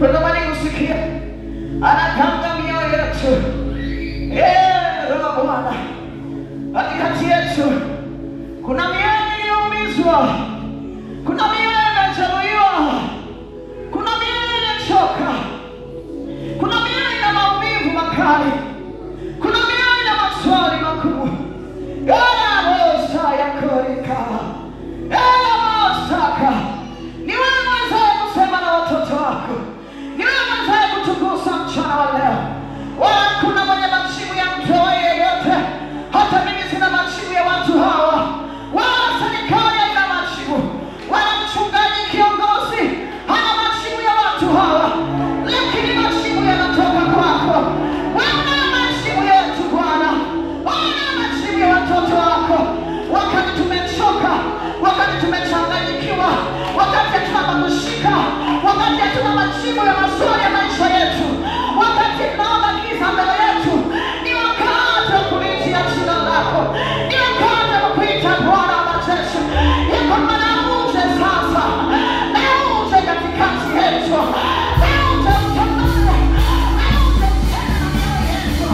tunatamani kusikia anaganga mioyo yetu. Roho Bwana, katikati yetu kuna mioyo iliyoumizwa, kuna mioyo imejeruhiwa, kuna mioyo imechoka, kuna mioyo ina maumivu makali, kuna mioyo ina maswali makubwa. Mosa ya korika, Mosaka, ni wewe mwenzaye kusema na watoto wako, ni wewe mwenzaye kutukusa mchana wa leo. Wala kuna mwenye majibu ya mtu yeyote, hata mimi sina majibu ya watu hawa, wala serikali haina majibu, wala mchungaji kiongozi hana majibu ya watu hawa, lakini majibu yanatoka kwako. Wewe majibu yetu Bwana, wewe majibu ya watoto wako. Wakati tumechoka, wakati tumechanganyikiwa, wakati hatuna kushika, wakati hatuna majibu ya maswali ya maisha yetu, wakati tunaona giza mbele yetu, ni wakati wa kulitia jina lako, ni wakati wa kuita Bwana wa majeshi. Yako maana uje sasa, na uje katikati yetu, na uje utamane, na uje tena mioyo yetu.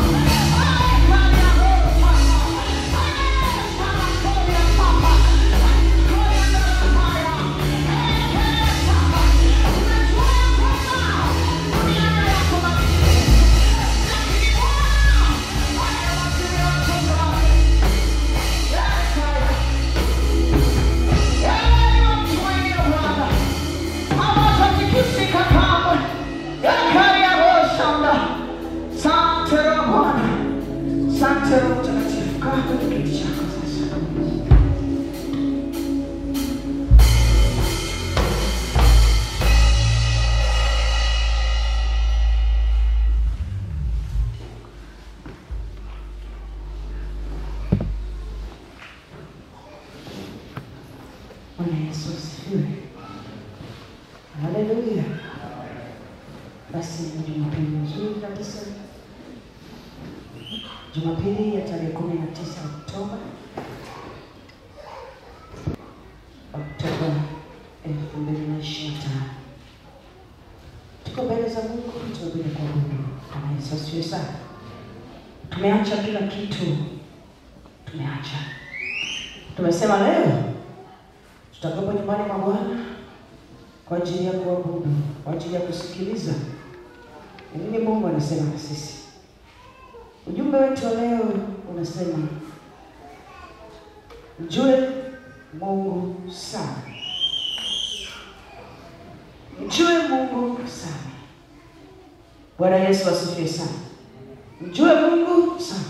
Haleluya. Basi ni Jumapili nzuri kabisa. Jumapili ya tarehe 19 Oktoba 2025. Tuko mbele za Mungu, tunabidi kuabudu. Bwana Yesu asifiwe sana. Tumeacha kila kitu. Tumeacha. Tumesema leo tutakuwa nyumbani mwa Bwana kwa ajili ya kuabudu, kwa ajili ya kusikiliza nini Mungu anasema na sisi. Ujumbe wetu leo unasema mjue Mungu sana. Mjue Mungu sana. Bwana Yesu asifiwe sana. Mjue Mungu sana.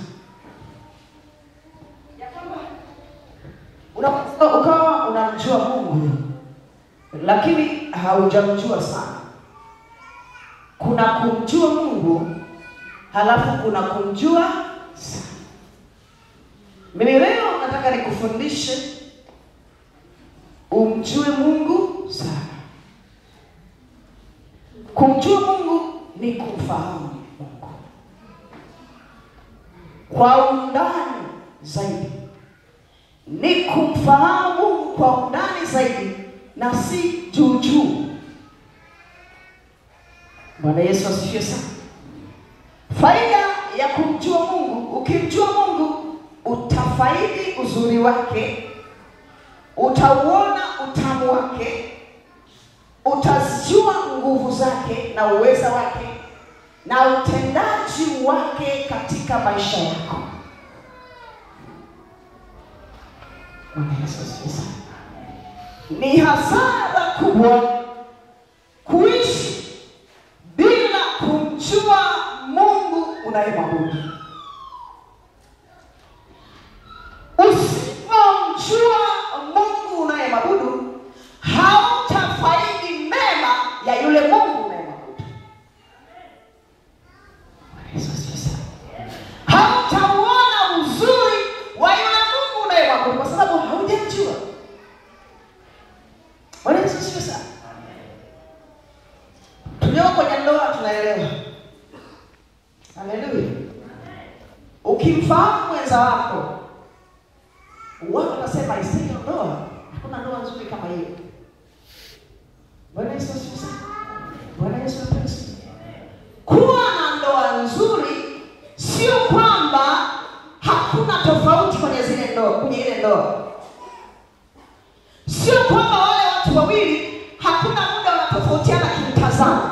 Ukawa unamjua Mungu lakini haujamjua sana. Kuna kumjua Mungu halafu kuna kumjua sana. Mimi leo nataka nikufundishe umjue Mungu sana. Kumjua Mungu ni kumfahamu Mungu kwa undani zaidi. Ni kumfahamu Mungu kwa undani zaidi na si juu juu. Bwana Yesu asifiwe sana. Faida ya kumjua Mungu, ukimjua Mungu utafaidi uzuri wake, utauona utamu wake, utazijua nguvu zake na uweza wake na utendaji wake katika maisha yako. Bwana Yesu asifiwe sana. Ni hasara kubwa kuishi bila kumjua Mungu unayemwabudu. Usipomjua Mungu unayemwabudu, hautafaidi mema ya yule Mungu unayemwabudu. Yesu asifiwe. Hautauona uzuri wa yule Mungu unayemwabudu kwa sababu haujamjua. Bwana Yesu asifiwe sana. Tulio kwenye ndoa tunaelewa. Haleluya. Ukimfahamu mwenza wako, watu wanasema isiyo ndoa, hakuna ndoa nzuri kama hiyo. Bwana Yesu asifiwe sana. Bwana Yesu asifiwe. kwenye ile ndoa. Sio kwamba wale watu wawili hakuna muda wanatofautiana kimtazamo.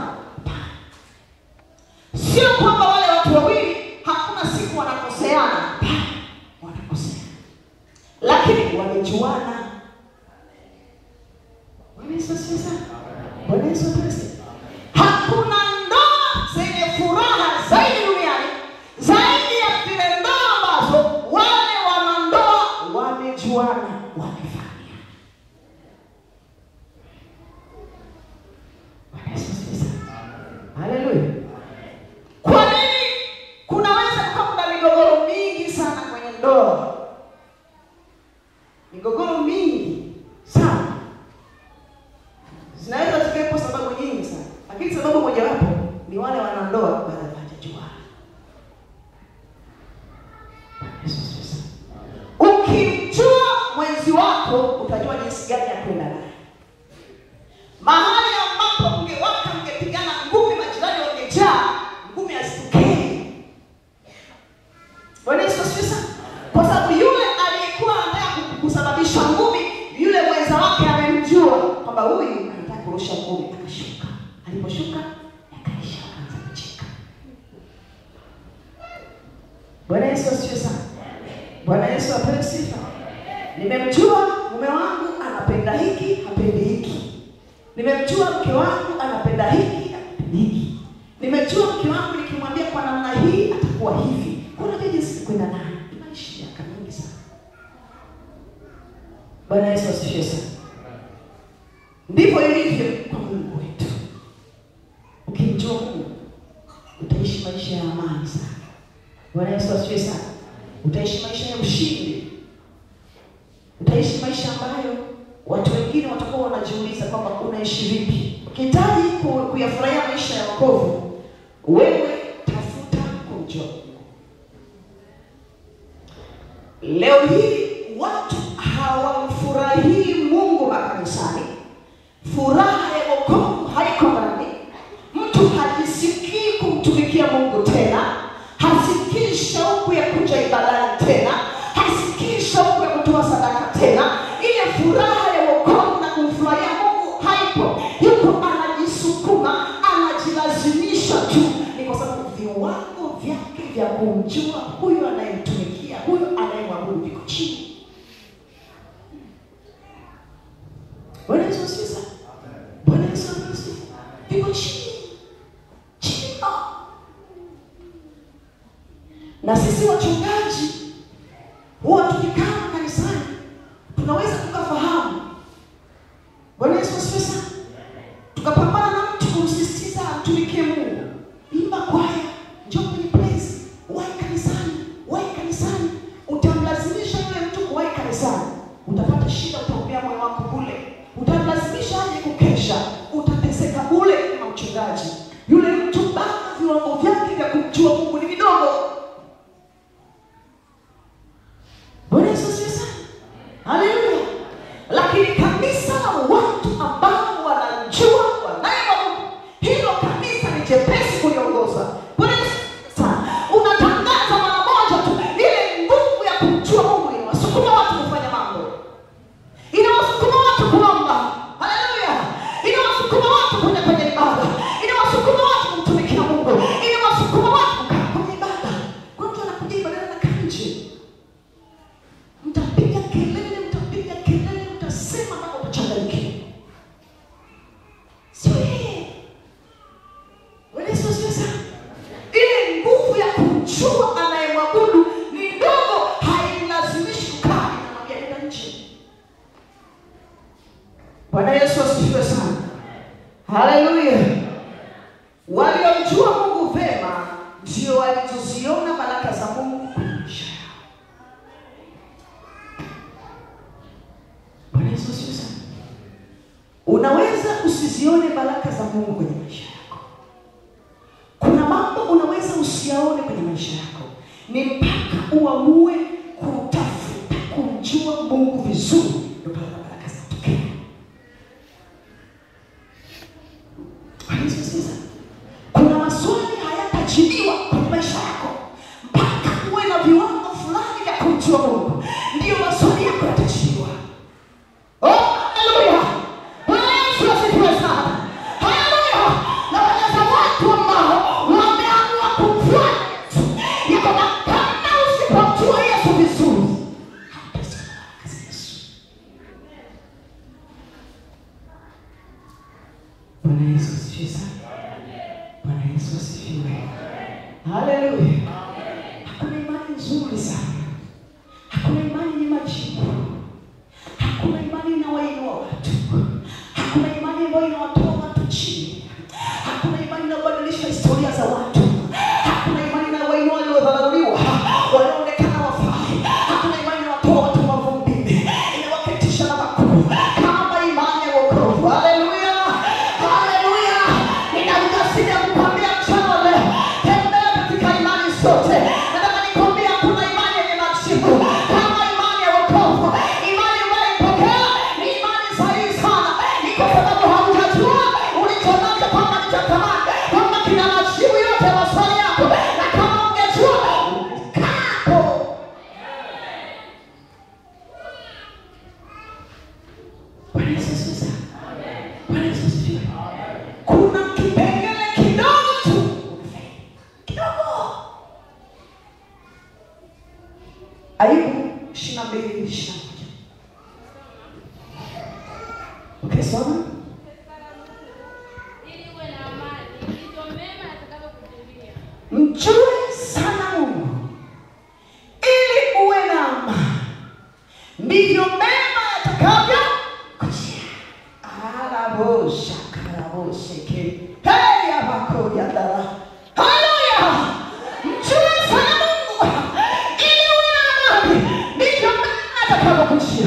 Sio kwamba wale watu wawili hakuna siku wanakoseana. Wanakosea. Lakini wamejuana. Bwana Yesu asifiwe. Hakuna ndoa zenye furaha zaidi duniani zaidi ya zile ndoa ambazo wale wanandoa wamejuana, wamefahamiana. Bwana Yesu asifiwe. Haleluya. Kwa nini kunaweza kuwa na migogoro mingi sana kwenye ndoa? Migogoro mingi sana. Zinaweza zikawepo sababu nyingi sana. Lakini sababu mojawapo ni wale wanandoa bado hawajajuana. Ukimjua mwenzi wako utajua jinsi gani ya kwenda naye. Mahali ambapo mngepigana ngumi, majirani wangejaa, ngumi hazitokei. Bwana Yesu asifiwe. Kwa sababu yule aliyekuwa anataka kusababisha ngumi, yule mwenza wake amemjua kwamba huyu anataka kurusha ngumi, akashuka. Aliposhuka akaisha, akaanza kucheka. Bwana Yesu asifiwe sana. Bwana Yesu apewe sifa. Nimemjua mume wangu anapenda hiki, hapendi hiki. Nimemjua mke wangu anapenda hiki, hapendi hiki. Nimemjua mke wangu nikimwambia kwa namna hii atakuwa hivi. Kuna jinsi kwenda naye. Tunaishi miaka mingi sana. Bwana Yesu asifiwe sana. Ndivyo ilivyo kwa Mungu wetu. Ukimjua Mungu utaishi maisha ya amani sana. Bwana Yesu asifiwe sana. Utaishi maisha ya ushindi. Utaishi maisha ambayo watu wengine watakuwa wanajiuliza kwamba unaishi vipi. Ukihitaji kuyafurahia maisha ya wokovu, wewe tafuta kumjua Mungu. Leo hii watu hawamfurahii Mungu makanisani. Furaha ya wokovu haiko ndani. Mtu hajisikii kumtumikia Mungu tena. Hasikii shauku ya kuja ibadani tena. Hasikii shauku ya kutoa sadaka tena. Ile furaha ya wokovu na kumfurahia Mungu haipo. Yuko anajisukuma, anajilazimisha tu. Ni kwa sababu viwango vyake vya kumjua huyu anayemtumikia, huyu anayemwabudu viko chini. Bwana Yesu asifiwe. Bwana Yesu asifiwe. Viko chini. Na sisi wachungaji huwa tukikaa kanisani tunaweza tukafahamu. Bwana Yesu asifiwe. Tukapambana na mtu kumsisitiza atumikie Mungu. Imba kwaya, njoo kwenye praise, wahi kanisani. Utamlazimisha yule mtu kuwahi kanisani. Utapata shida, utaumia moyo wako bure. Utamlazimisha aje kukesha, utateseka bure kama mchungaji. Yule mtu bado viwango vyake vya kumjua Mungu ni vidogo. Bwana Yesu asifiwe. Haleluya. Lakini kanisa la watu ambao wanajua wanayemwabudu, hilo kanisa ni jepesi kuliongoza. Bwana Yesu unatangaza mara moja tu, ile nguvu ya kumjua Mungu inawasukuma watu kufanya mambo. Inawasukuma watu kuomba. Haleluya. Inawasukuma watu kwenda kwenye ibada. Inawasukuma watu kumtumikia Mungu. Inawasukuma watu kukaa kwenye ibada. Kwa mtu anakuja ibada na kanje. Mtapiga kelele, mtasema mpaka utachanganyikiwa. Sio yeye. Bwana Yesu asifiwe. Ile nguvu ya kumjua anayemwabudu ni ndogo, hailazimishi kukaa, inamwambia nenda nje. Bwana Yesu asifiwe sana. Haleluya. Waliomjua Mungu vema ndio walizoziona baraka za Mungu kwenye maisha yao. Bwana Yesu asifiwe sana. Unaweza usizione baraka za Mungu kwenye maisha yako. Kuna mambo unaweza usiyaone kwenye maisha yako. Ni mpaka uamue kutafuta kumjua Mungu vizuri ndio baraka zitatokea. Bwana Yesu asifiwe. Kuna maswali hayatajibiwa kwenye maisha yako mpaka uwe na viwango fulani vya kumjua Mungu. Ndio Bwana Yesu asifiwe sana. Bwana Yesu asifiwe. Haleluya. Hakuna imani nzuri sana. Hakuna imani yenye majibu. Hakuna imani inayoinua watu. Hakuna imani ambayo inawatoa watu chini. Hakuna imani inayobadilisha historia za watu. Hakuna imani inayoinua waliodharauliwa, walioonekana wafai. Hakuna imani inawatoa watu mavumbini, inawaketisha na makuu kama imani ya wokovu. Haleluya. Haleluya. Ninaujasiri ya kukwambia mchana leo, tembea katika imani zote. Nataka nikwambia kuna imani yenye majibu kama imani ya wokovu. Imani unayoipokea ni imani sahihi sana. Ni kwa sababu haujajua ulichonacho kwamba ni cha thamani, kwamba kina majibu yote ya maswali yako. Na kama ungejua kako. Bwana Yesu asifiwe. Bwana Yesu asifiwe. Kuna kipengele kidogo tu. Kidogo. Ayubu 22:21. Okay, soma. Ili uwe na amani, ndivyo mema yatakavyokujilia. Mjue sana Mungu ili uwe na amani, ndivyo mema yatakavyo kujia. Arabosha karaboseke heri abako yadara. Haleluya. Mjue sana Mungu ili uwe na amani, ndivyo mema yatakavyo kujia.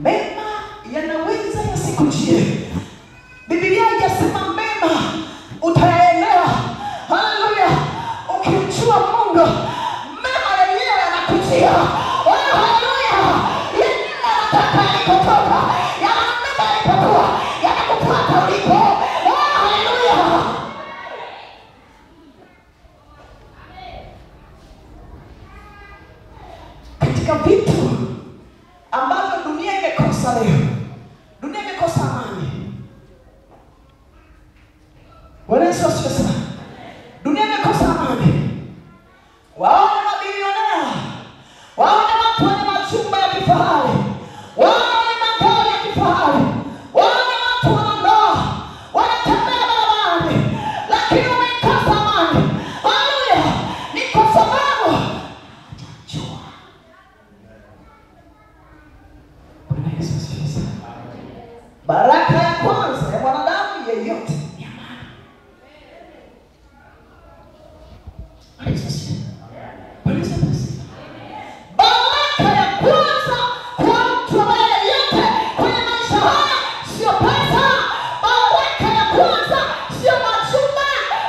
Mema yanaweza yasikujie. Biblia inasema mema utayaelewa. Haleluya. Ukimjua Mungu, mema yenyewe yanakujia. Oh, haleluya. Yenyewe yanataka yalikotoka, yanataka yalipokuwa, yanakupata ulipo. Oh, haleluya. Katika vitu ambavyo dunia imekosa leo, dunia imekosa amani. Bwana Yesu asifiwe sana. Dunia imekosa amani. Waone mabilionea, waone watu wenye majumba ya kifahari, waone magari ya kifahari, waone watu wana ndoa, wanatembea barabarani, lakini wamekosa amani. Haleluya. Ni kwa sababu hawajajua. Bwana Yesu asifiwe sana. Baraka ya kwanza ya mwanadamu yeyote ni amani. Bwana Yesu asifiwe. Bwana Yesu asifiwe. Baraka ya kwanza kwa mtu ambaye yeyote kwenye maisha haya sio pesa. Baraka ya kwanza sio majumba.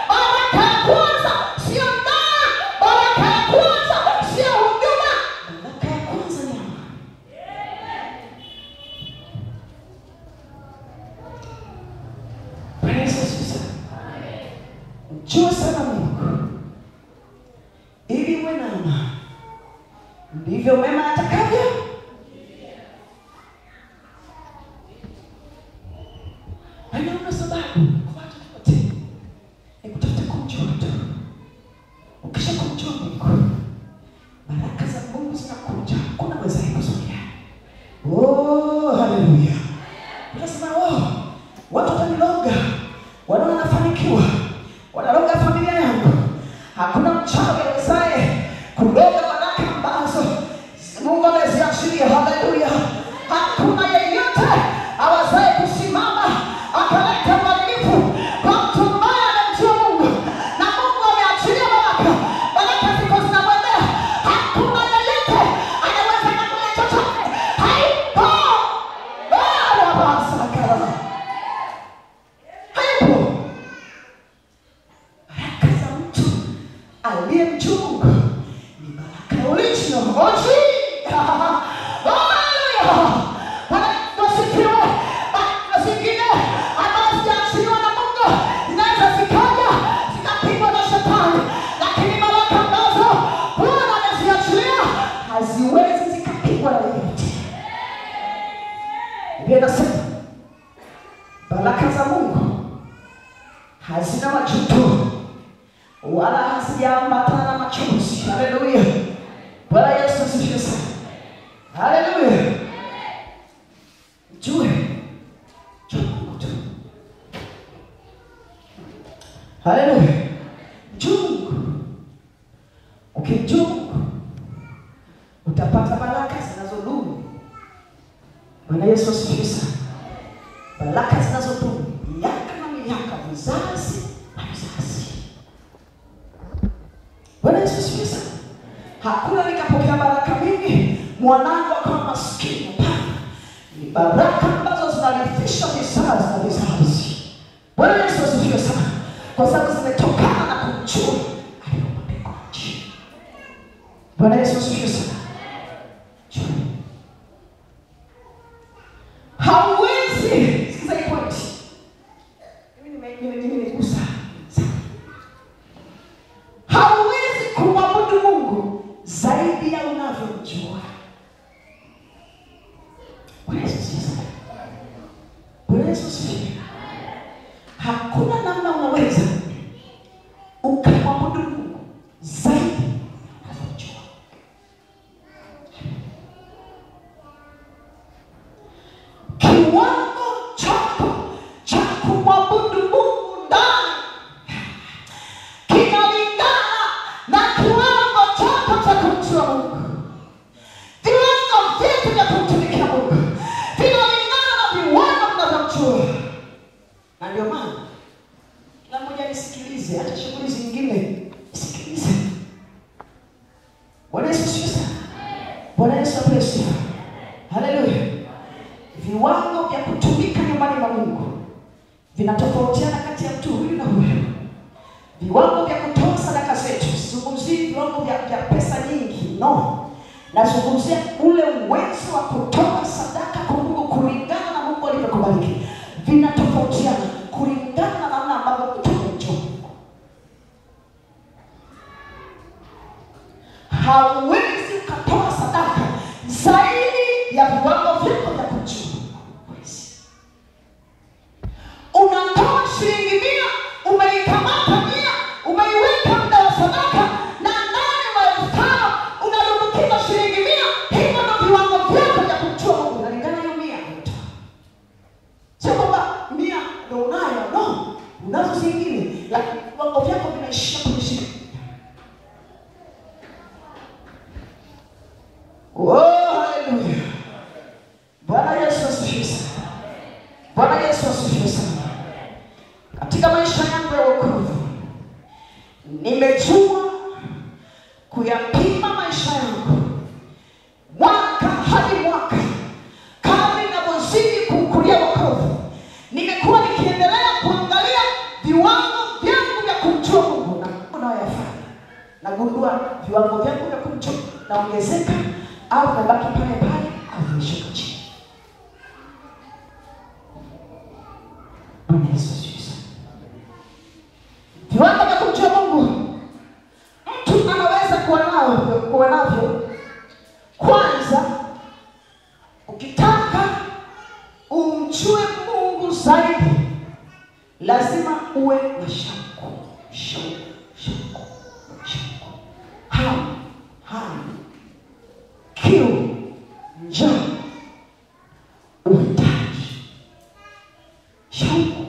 Baraka ya kwanza sio ndoa. Baraka ya kwanza sio huduma. Baraka ya kwanza ni amani. Bwana Yesu asifiwe. Mjue sana Mungu ili uwe na amani, ndivyo mema yatakavyo. Haina sababu kuacha chochote, ni kutafuta kumjua tu. Ukisha kumjua Mungu, baraka za Mungu zinakuja. Kuna mwezaye kuzuia. Oh, haleluya. Unasema watu wataniloga, wanaona nafanikiwa, wanaloga familia yangu. Hakuna mchawi awezaye kuloga baraka ambazo Mungu ameziachilia. Haleluya. Hakuna yeyote awezaye kusimama akaleta uadilifu kwa mtu ambaye anamjua Mungu na Mungu ameachilia baraka. Baraka ziko zinamwendea. Hakuna yeyote anaweza kufanya chochote. Haipo. Baba basa kara. Haipo. Baraka za mtu aliyemjua Mungu ni baraka original. Oji. Haleluya. Bwana asifiwe. Baraka zingine ambazo zimeachiliwa na Mungu zinaweza zikaja zikapigwa na shetani, lakini baraka ambazo Bwana ameziachilia haziwezi zikapigwa na yeyote. Biblia inasema baraka za Mungu hazina majuto wala hazijaambatana na machozi. Haleluya. Bwana Yesu asifiwe sana. Haleluya. Jue Haleluya. Juu. Ukijuu utapata baraka zinazodumu. Bwana Yesu asifiwe sana. Baraka zinazodumu miaka na miaka, vizazi na vizazi. Bwana Yesu asifiwe sana. Hakuna nikapokea baraka mingi mwanangu akawa maskini. Hapana. Ni baraka ambazo zinarithisha vizazi na vizazi. Bwana Yesu asifiwe sana. Kwa sababu zimetokana na kumjua aliyeumba mbingu na nchi. Bwana Yesu asifiwe sana. Hauwezi, sikiza hii point. Mimi nikusa. Hauwezi kumwabudu Mungu zaidi ya unavyomjua. Bwana Yesu asifiwe sana. Bwana Yesu asifiwe. Hakuna namna unaweza ukamwabudu Mungu zaidi unavyomjua. Kiwango chako cha kumwabudu Mungu ndani kinalingana na kiwango chako cha kumjua Mungu. Viwango vyetu vya kumtumikia Mungu vinalingana na viwango tunavyomjua. Na ndio maana kila mmoja nisikilize, hata shughuli zingine nisikilize. Bwana Yesu asifiwe sana. Bwana Yesu apewe sifa. Haleluya. Viwango vya kutumika nyumbani mwa Mungu vinatofautiana kati ya mtu huyu na huyu. Viwango vya kutoa sadaka zetu, sizungumzii viwango vya pesa nyingi, no. Nazungumzia ule uwezo wa kutoa sadaka kwa Mungu kulingana na Mungu alivyokubariki. Vinatofautiana kulingana na namna ambavyo utamjua Mungu. Hauwezi ukatoa sadaka zaidi ya viwango vyako vya kumjua. Unatoa shilingi 100, umeikamata 100, umeiweka muda wa sadaka, na ndani ya 5,000 unadumbukiza shilingi 100. Hivyo ndio viwango vyako vya kumjua Mungu. Unalingana hiyo 100 unatoa. Sio kwamba 100 ndio unayo, no. Unazo zingine, lakini viwango vyako vinaishia kwenye shilingi. Haleluya. Bwana Yesu asifiwe sana. Bwana Yesu asifiwe sana. Katika maisha yangu ya wokovu nimejua kuyapima maisha yangu mwaka hadi mwaka. Kadri ninavyozidi kukulia wokovu, nimekuwa nikiendelea kuangalia viwango vyangu vya kumjua Mungu na unayoyafanya. Nagundua viwango vyangu vya kumjua naongezeka au nabaki pale pale au nimeshuka chini. Bwana Yesu asifiwe sana. Viwango vya kumjua Mungu mtu anaweza kuwa navyo. Kwanza, ukitaka umjue Mungu zaidi, lazima uwe na shauku. Hamu, kiu, njaa, uhitaji, shauku.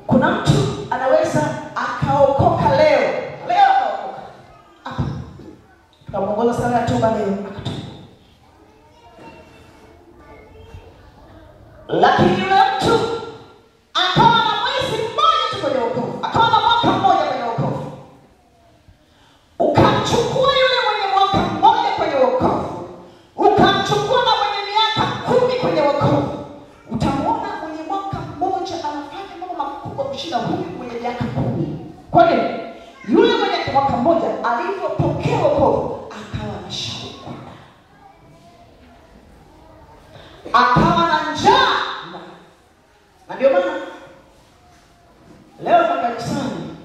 Kuna mtu anaweza akaokoka leo akaokoka. Tukamwongoza sana toba leo akatoka. Lakini yule mtu akawa na mwezi mmoja tu kwenye wokovu, akawa na mwaka mmoja kwenye wokovu. Ukamchukua yule mwenye mwaka mmoja kwenye wokovu, ukamchukua na mwenye miaka 10 kwenye wokovu, utamwona mwenye mwaka mmoja anafanya mambo makubwa kushinda huyu mwenye miaka 10. Kwa nini? Yule mwenye mwaka mmoja alipopokea wokovu akawa na shauku, akawa na njaa. Na ndio maana leo kanisani,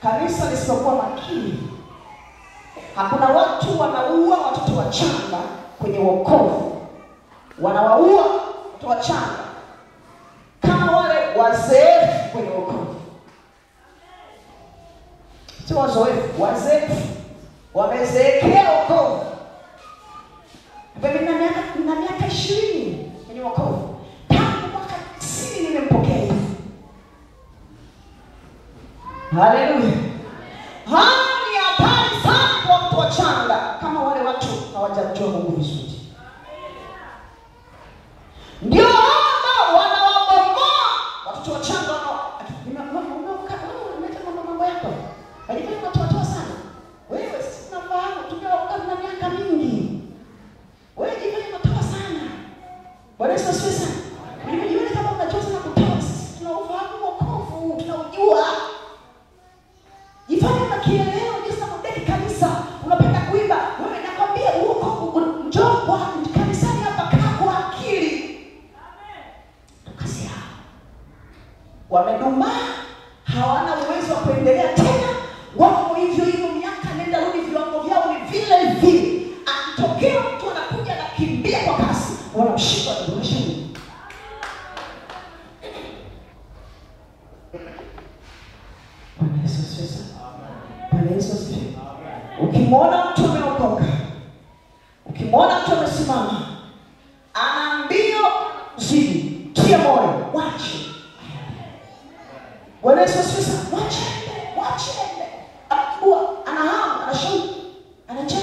kanisa lisipokuwa makini, hakuna watu wanaua watoto wachanga kwenye wokovu. Wanawaua watoto wachanga kama wale wazeefu kwenye wokovu. Sio wazoefu, wazeefu wamezeekea wokovu. Baba, nina miaka 20. Haleluya. Haya ni hatari sana kwa watu wachanga kama wale watu hawajamjua Mungu vizuri. Ndio ambao wanawabomoa watoto wachanga mambo yako. Alifanya watoto sana. Wewe sisi tunafahamu tumeokoka na miaka mingi. Wewe jifanye watoto sana. Bwana Yesu asifiwe sana. Nimejiona kama unajua sana kutoa, sisi tunaufahamu wokovu, tunaujua. Jifanye na kieleo jinsi unadeki kanisa, unapenda kuimba. Wewe nakwambia wokovu njoo kwa kanisani hapa kwa akili. Kazi yao. Wamedumaa, hawana uwezo wa kuendelea tena. Wako hivyo hivyo miaka nenda rudi, viwango vyao ni vile vile. Akitokea mtu anakuja anakimbia kwa kasi, wanamshika na kumshika. Bwana Yesu asifiwe. Bwana Yesu asifiwe. Ukimwona mtu ameokoka, ukimwona mtu amesimama, ana mbio zidi, tia moyo, wache. Bwana Yesu asifiwe. Wache. Akua, ana hamu, ana shauku, ana njaa.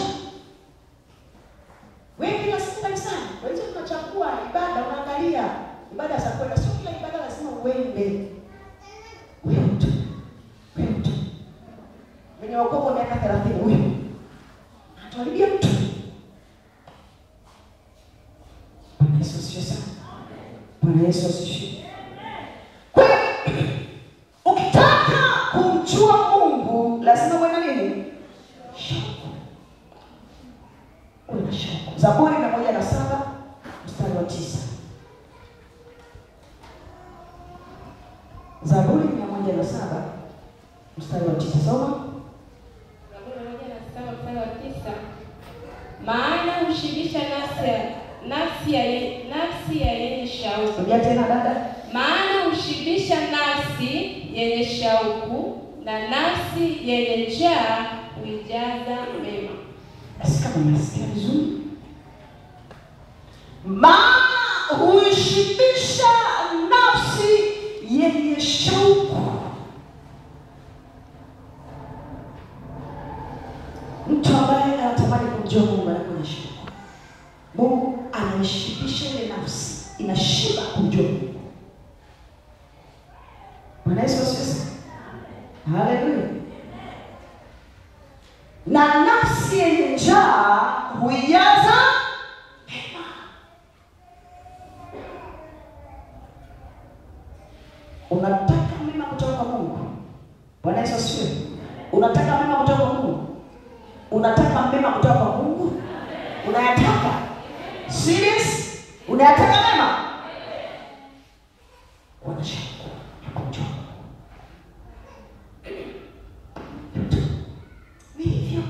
Wewe kila siku kanisani, wewe tunachukua ibada, unaangalia ibada za kwenda, sio kila ibada lazima uende. Wewe mtu mwenye wokovu miaka 30 huyo atuharibia mtu. Bwana Yesu asifiwe sana. Bwana Yesu asifiwe. Kwa hiyo ukitaka kumjua Mungu lazima uwe na nini? Shauku. Una shauku. Zaburi 107 mstari wa 9. Zaburi 107 mstari wa 9. Soma. Zaburi 107 mstari wa 9. Maana hushibisha nafsi ya yenye shauku. Rudia tena dada. Maana hushibisha nafsi yenye shauku, na nafsi yenye njaa huijaza mema. Asikia kama nasikia vizuri. Maana hushibisha nafsi yenye shauku. Mtu ambaye anatamani kumjua Mungu anakuwa shauku. Mungu anashibisha ile nafsi, inashiba kumjua Mungu. Bwana Yesu asifiwe. Haleluya. Na nafsi yenye njaa huijaza mema. Unataka mema kutoka kwa Mungu. Bwana Yesu asifiwe. Unataka mema kutoka kwa Mungu. Unataka mema kutoka kwa Mungu? Unayataka? Serious? Unayataka mema? Wanashauku ya kumjua. Hivyo.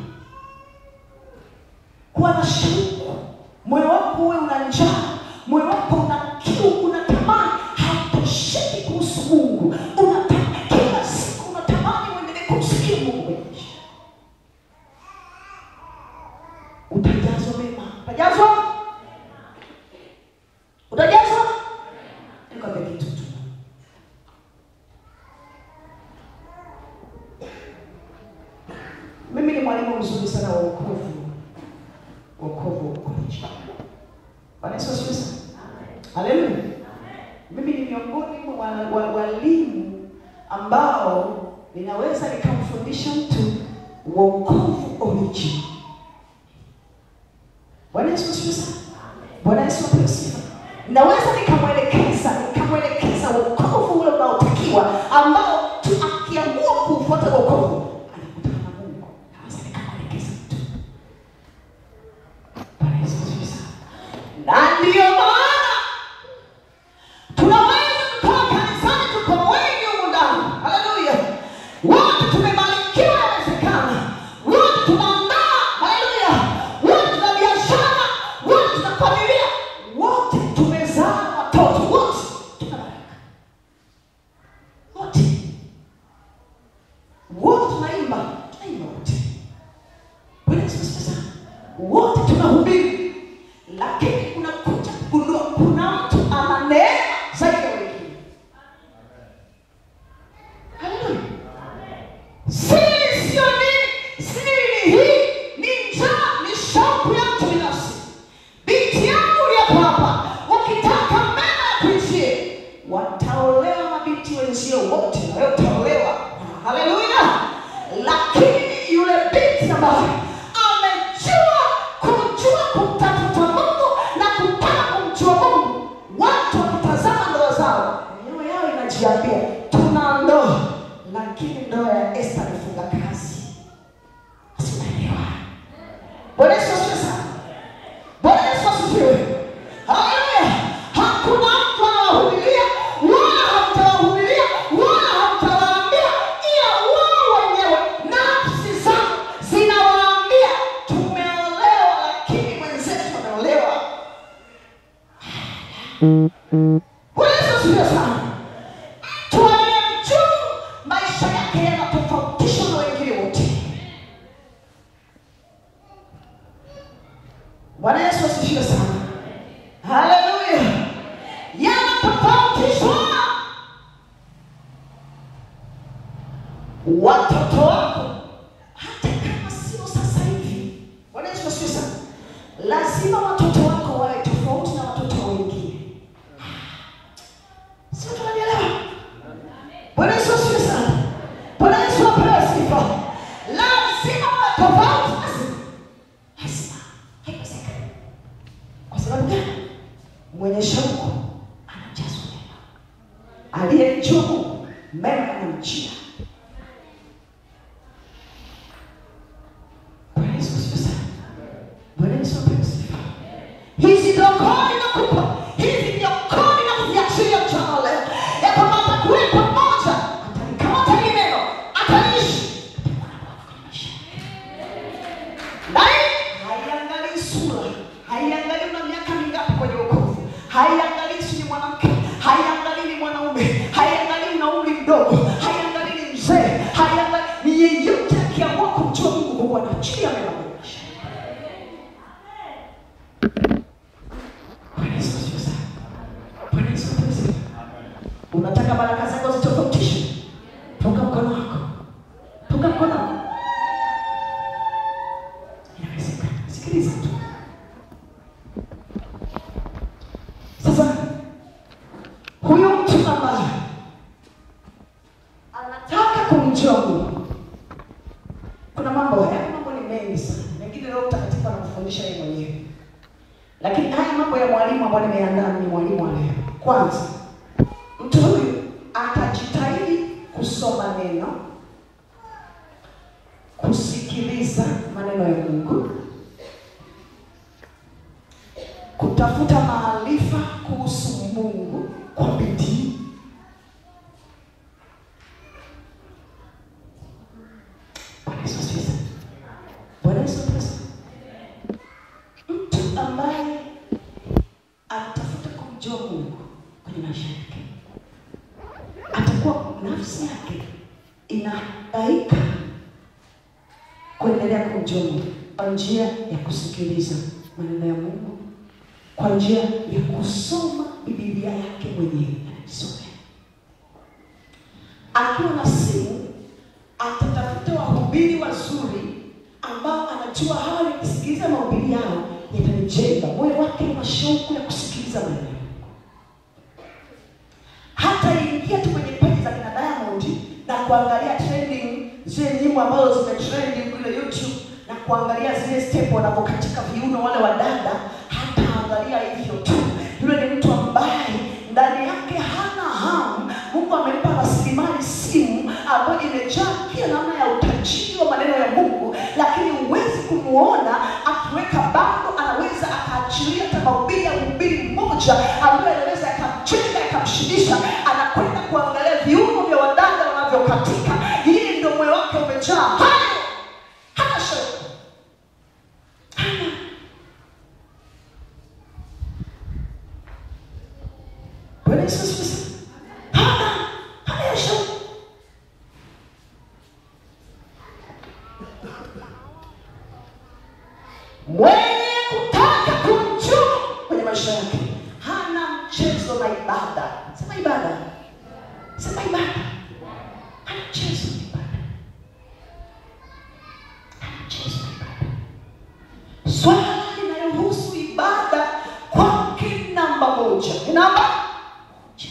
Kuwa na shauku. Moyo wako uwe una njaa. Moyo wako una kiu, unatamani hautosheki kuhusu Mungu. Unataka kila siku unatamani uendelee kumsikia Mungu. Utajazwa mema. Utajazwa? Nikwambia kitu tu. Mimi ni mwalimu mzuri sana wa wokovu. Wokovu college. Bwana Yesu asifiwe. Haleluya. Mimi ni miongoni mwa walimu ambao ninaweza nikamfundisha mtu wokovu original. Bwana Yesu asifiwe. Bwana Yesu asifiwe. Naweza nikamwelekeza wokovu ule unaotakiwa ambao tu akiamua kufuata wokovu anakutana na Mungu. Naweza nikamwelekeza mtu. Bwana Yesu asifiwe. Na ndio maana tunaweza kutoka kanisani tuko wengi huko ndani. Haleluya. Wote tumebarikiwa inawezekana. Wote tunaandaa. Haleluya. Wote tuna biashara. Wote tuna familia. Wote tumezaa watoto. Wote tunabaraka. Wote tunaimba wote. Bwana Yesu asifiwe. Wote tunahubiri. Lakini unakuja kugundua kuna mtu ana neema zaidi ya wengine. Haleluya. Yesu asifiwe sana. Mtu aliyemjua maisha yake yanatofautishwa na wengine wote. Bwana Yesu asifiwe sana. Haleluya. Yanatofautishwa. Watoto wako hata kama sio sasa hivi. Bwana Yesu asifiwe sana. Lazima watoto wako wawe tofauti na watoto wengine. Sio tunanielewa? Bwana Yesu asifiwe sana. Bwana Yesu apewe sifa. Lazima wawe tofauti. Lazima. Haiwezekani. Kwa sababu gani? Mwenye shauku anajazwa mema. Aliyemjua Mungu mema yanamjia. Bwana Yesu asifiwe sana. Bwana Yesu apewe sifa. Hizi ndio kodi nakupa. Hizi ndio kodi na kuziachilia mchana leo. Ya kwamba atakuwepo mmoja, atanikamata hili neno, ataniishi. Naye haiangalii sura, haiangalii una miaka mingapi kwenye wokovu, haiangalii si ni mwanamke, haiangalii ni mwanaume, haiangalii una umri mdogo, haiangalii ni mzee, haiangalii ni yeyote akiamua kumjua Mungu, Mungu anaachilia mema. Unataka baraka zako zitofautishe? Punga mkono wako. Punga mkono wako. Inawezekana. Sikiliza tu. Sasa huyo mtu ambaye anataka kumjua Mungu, kuna mambo ni mengi sana. Mengine Roho Mtakatifu anamfundisha yeye mwenyewe. Lakini haya mambo ya mwalimu ambaye nimeandaa ni mwalimu wa leo. Kwanza, mtu huyu atajitahidi kusoma neno, kusikiliza maneno ya Mungu, kutafuta maarifa kuhusu Mungu kwa bidii, Bwana Yesu asifiwe. Bwana Yesu asifiwe. Mtu ambaye anatafuta kumjua Mungu kwenye maisha yake, atakuwa nafsi yake inahangaika kuendelea kumjua Mungu kwa njia ya kusikiliza maneno ya Mungu, kwa njia ya kusoma Biblia yake mwenyewe anasoma. Akiwa na simu, atatafuta wahubiri wazuri ambao anajua hawa nikisikiliza mahubiri yao yatanijenga. Moyo wake una shauku ya kusikiliza maneno. Hata ingia tu kwenye peji za kina Diamond na kuangalia trending, zile nyimbo ambazo zimetrend kule YouTube, na kuangalia zile step wanapokatika viuno wale wadada, hata angalia hivyo tu. Yule ni mtu ambaye ndani yake hana hamu. Mungu amempa rasilimali simu ambayo imejaa kila namna ya utajiri wa maneno ya Mungu, lakini huwezi kumuona akiweka bando. Anaweza akaachilia hata mahubiri ya mhubiri mmoja ambaye anaweza akamchenga akamshindisha, anakwenda kuangalia viuno vya wadada wanavyokatika. Hii ndio moyo wake umejaa hayo. Hana shauku. Bwana Yesu asifiwe. Hana shauku. Mwenye kutaka kumjua kwenye maisha yake hana mchezo na ibada. Sema ibada. Sema ibada. Hana mchezo na ibada. Hana mchezo na ibada. Swala linalohusu ibada kwake namba moja. Ni namba moja.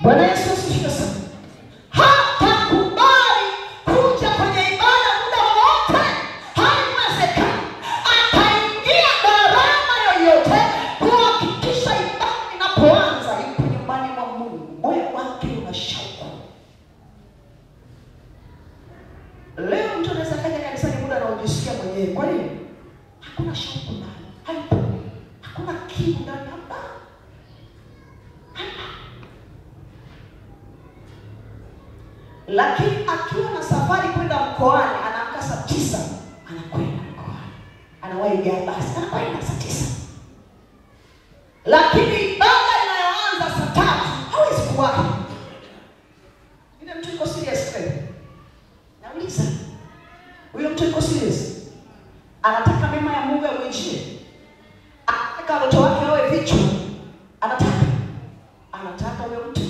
Bwana Yesu asifiwe sana. Hatakubali kuja kwenye ibada muda wote. Haiwezekani. Ataingia gharama yoyote kuhakikisha ibada inapoanza yuko nyumbani mwa Mungu. Moyo wake una shauku. Leo mtu anaweza kaja kanisani muda anaojisikia mwenyewe. Kwa nini? Hakuna shauku ndani. Haipo. Hakuna kiu ndani hapa. Lakini akiwa na safari kwenda mkoani, anaamka saa 9 anakwenda mkoani. Anawahi haijaa basi anakwenda saa 9. Lakini ibada inayoanza saa 3 hawezi kuwahi. Yule mtu yuko serious kweli? Nauliza. Huyo mtu yuko serious? Anataka mema ya Mungu yamwijie? Anataka watoto wake wawe vichwa? Anataka huyo mtu?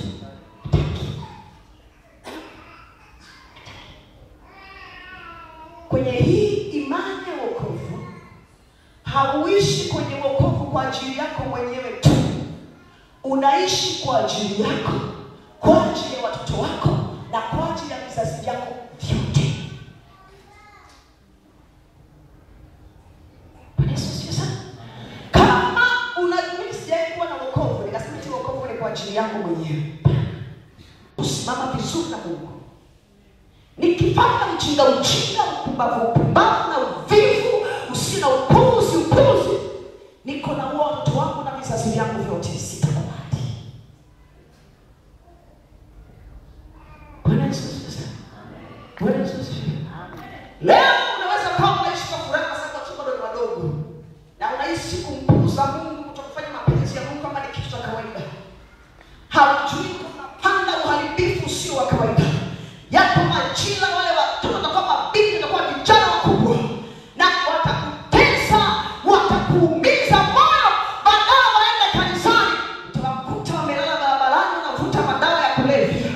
Kwenye hii imani ya wokovu, hauishi kwenye wokovu kwa ajili yako mwenyewe tu. Unaishi kwa ajili yako, kwa ajili ya watoto wako na kwa ajili ya vizazi vyako vyote. Kama unajisikia kuwa na wokovu, nikasema eti wokovu ni kwa ajili yako mwenyewe. Usimama vizuri na Mungu. Nikifanya mchinga, upumbavu na uvivu, usina upuzi, niko na watoto wangu na vizazi vyangu vyote sitakubali. Bwana Yesu asifiwe. Bwana Yesu asifiwe. Leo unaweza kama unaishi kwa furaha sana kwa sababu ni wadogo. Na unaishi kumpuuza Mungu, kutofanya mapenzi ya Mungu kama ni kitu cha kawaida. Haujui kunapanda uharibifu sio wa kawaida. Yako majira wale watoto watakuwa mabinti, watakuwa vijana wakubwa na watakutesa, watakuumiza moyo, baadaye waende kanisani. Utawakuta wamelala barabarani wanavuta madawa ya kulevya.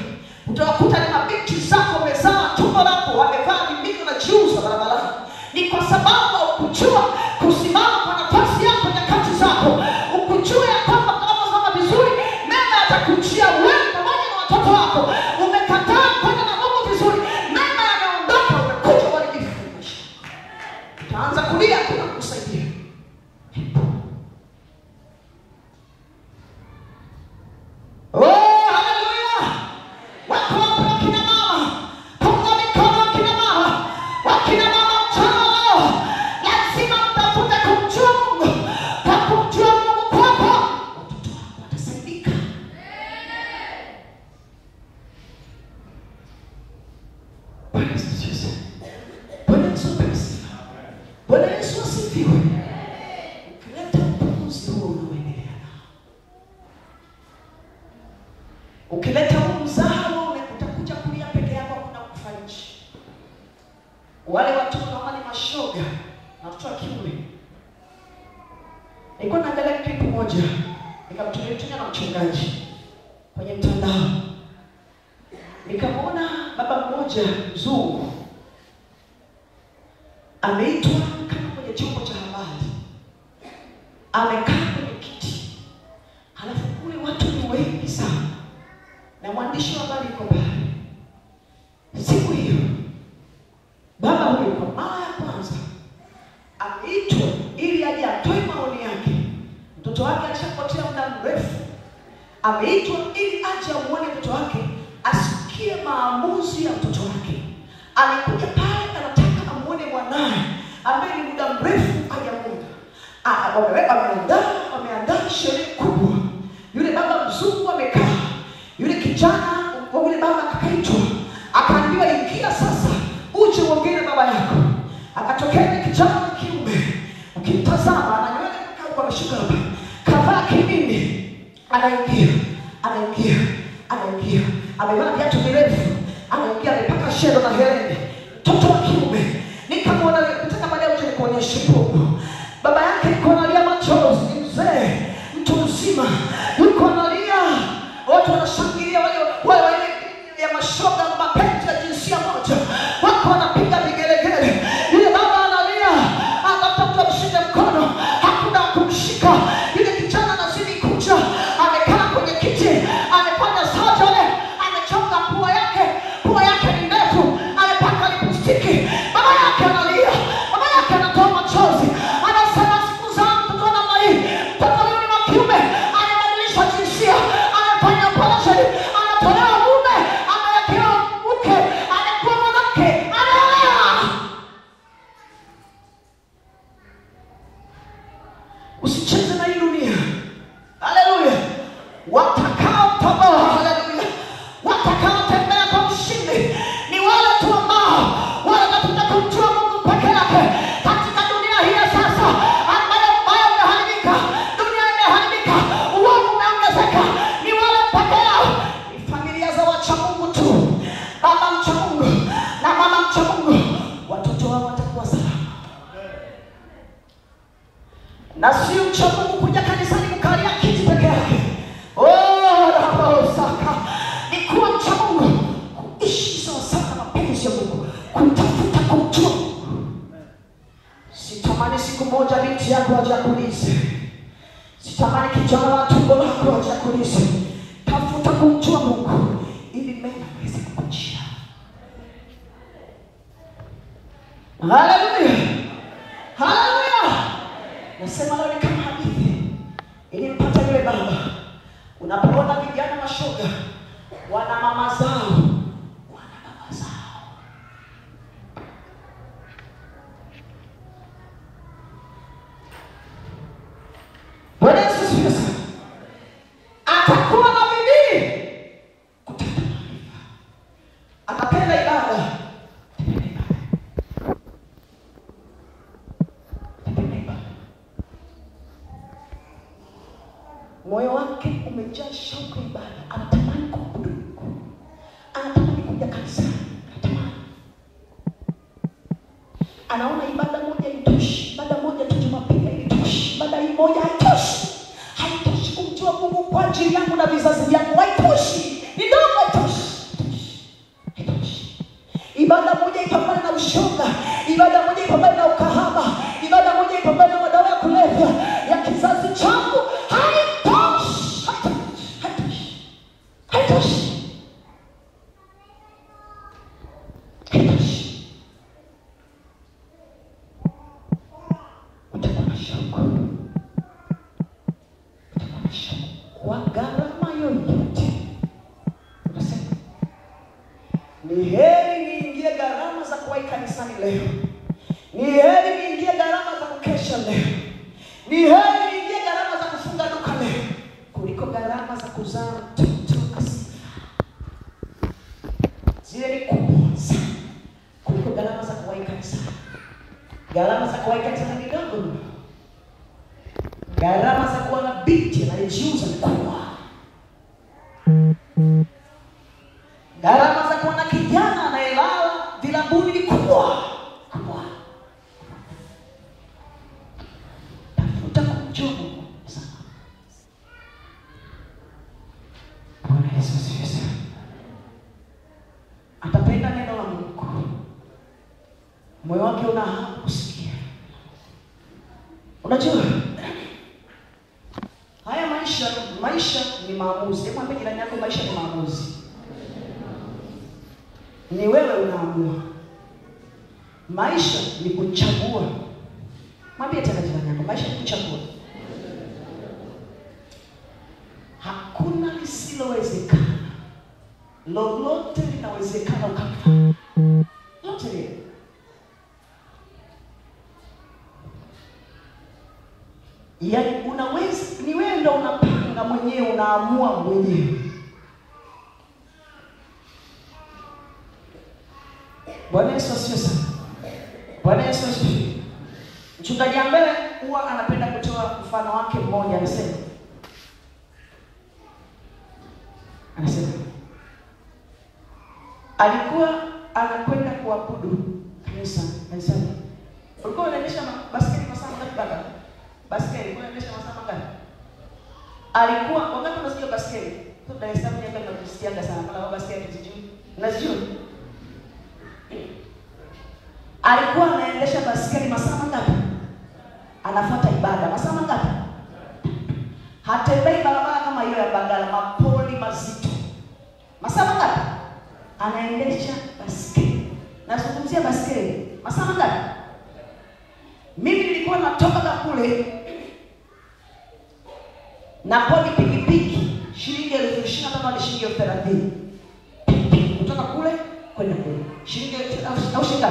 Utawakuta ni mabinti zako wamezaa tumbo lako, wamevaa mimiko na jiuza barabarani. Ni kwa sababu ukujua kusimama kwa nafasi yako nyakati zako. Ukujua ya kwamba kama unasimama vizuri, mema atakujia wewe pamoja na watoto wako. Umekataa kwenda na Mungu vizuri, mema yameondoka, umekuja uharibifu. Utaanza kulia, kuna kusaidia. Oh, haleluya! Wako wapo kina mama, punga mikono kina mama, wakina mama mchana leo, lazima mtafute kumjua Mungu. Kwa kumjua Mungu kwako, watoto wako watasaidika. Bwana Yesu asifiwe. Bwana Yesu asifiwe. Bwana Yesu asifiwe. Ukileta upuuzi huo unaoendelea nao, ukileta mzaha utakuja kulia peke yako, hakuna kufariji. Wale watoto kama ni mashoga na watoto wa kiume. Nilikuwa naangalia clip moja, nikamtumia na mchungaji kwenye mtandao. Nikamwona baba mmoja mzungu ameitwa kama kwenye chombo cha habari, amekaa kwenye kiti, halafu kule watu ni wengi sana na mwandishi wa habari yuko pale. Siku hiyo baba huyo kwa mara ya kwanza ameitwa ili aje atoe maoni yake. Mtoto wake alishapotea muda mrefu, ameitwa ili aje amuone mtoto wake, asikie maamuzi ya mtoto wake. Amekuja pale anataka amuone mwanae ambaye ni muda mrefu hajamuona. Wameandaa sherehe kubwa. Yule baba mzungu amekaa, yule kijana wa yule baba akaitwa, akaambiwa ingia sasa, uje uongee na baba yako. Akatokea kijana wa kiume, ukimtazama ana nywele kama ameshika hapa, kavaa kimini, anaingia, amevaa viatu virefu, anaingia amepaka shedo na hereni, mtoto wa kiume. Nikamwona nataka baadaye uje nikuonyeshe popo. Baba yake yuko analia machozi, ni mzee, mtu mzima, yuko analia. Watu wanashangilia wale ya mashoga na mapenzi ya jinsia moja, wako wanapiga vigelegele. Yule baba analia, anatafuta mshike mkono, hakuna kumshika. Yule kijana anazidi kuja, amekaa kwenye kiti, amefanya surgery, amechonga pua yake ni ndefu, amepaka lipstick. Baba yake analia, baba yake anatoa machozi, anasema siku zangu na si ucha Mungu kuja kanisani kukalia kiti peke yake. Saka ni kuwa mcha Mungu, kuishi sawa sawa na mapenzi ya Mungu, kutafuta kumjua. Sitamani siku moja binti yako aje akuulize, sitamani kijana wa tumbo lako aje akuulize. Tafuta kumjua Mungu ili mema aweze kukujia. Haleluya, haleluya. Nasema leo ni kama hadithi ilimpata yule baba. Unapoona vijana mashoga wana mama zao, wana baba zao, Bwana Yesu asifiwe. Atakuwa na bidii kutafuta maarifa, atapenda ibada, moyo wake umejaa shauku ya ibada, anatamani kuabudu Mungu, anatamani kuja kanisani, anaona ibada moja haitoshi, ibada moja tu Jumapili haitoshi, ibada hii moja haitoshi kumjua Mungu kwa ajili yangu na vizazi vyangu, haitoshi, ni ndogo, haitoshi. Ibada moja ipambane na ushoga, ibada moja ipambane na ukahaba, ibada moja ipambane na madawa ya kulevya ya kizazi changu, kwa gharama yoyote. Unasema ni heri niingie gharama za kuwahi kanisani leo, ni heri niingie gharama za kukesha leo, ni heri niingie gharama za kufunga duka leo, kuliko gharama za kuzaa mtoto asifa. Zile ni kubwa sana kuliko gharama za kuwahi kanisani. Gharama za kuwahi kanisani ni ndogo, gharama za kuwa na binti anayejiuza ni kubwa. Gharama za kuwa na kijana anayelala vilabuni ni kubwa. Tafuta kumjua Mungu sana. Bwana Yesu asifiwe. Atapenda neno la Mungu, moyo wake una hamu kusikia. Unajua haya maisha ni maamuzi. Hebu mwambie jirani yako, maisha ni maamuzi. Ni wewe unaamua. Maisha ni kuchagua. Mwambie tena jirani yako, maisha ni kuchagua. Hakuna lisilowezekana. Lolote linawezekana ukafanya. Lote lile. Yaani unaweza, ni wewe ndio unapanga mwenyewe, unaamua mwenyewe. Bwana Yesu asifiwe sana. Bwana Yesu asifiwe. Mchungaji ambaye huwa anapenda kutoa mfano wake mmoja, anasema alikuwa anakwenda kuabudu kanisani. Ulikuwa unaendesha basketi masaa ngapi baba? Basketi ulikuwa unaendesha masaa ngapi? Alikuwa wakati unasikia basketi, tu Dar es Salaam ndio tunasikiaga sana kama basketi sijui. Unajua? Alikuwa anaendesha basketi masaa ngapi? Anafuata ibada masaa ngapi? Hatembei barabara kama hiyo ya Bagala, mapoli mazito. Masaa ngapi? Anaendesha basketi. Nazungumzia basketi. Masaa ngapi? Mimi nilikuwa natoka kule na poli pikipiki shilingi 25,000 hadi shilingi 30,000. Kutoka kule kwenda kule. Shilingi au shilingi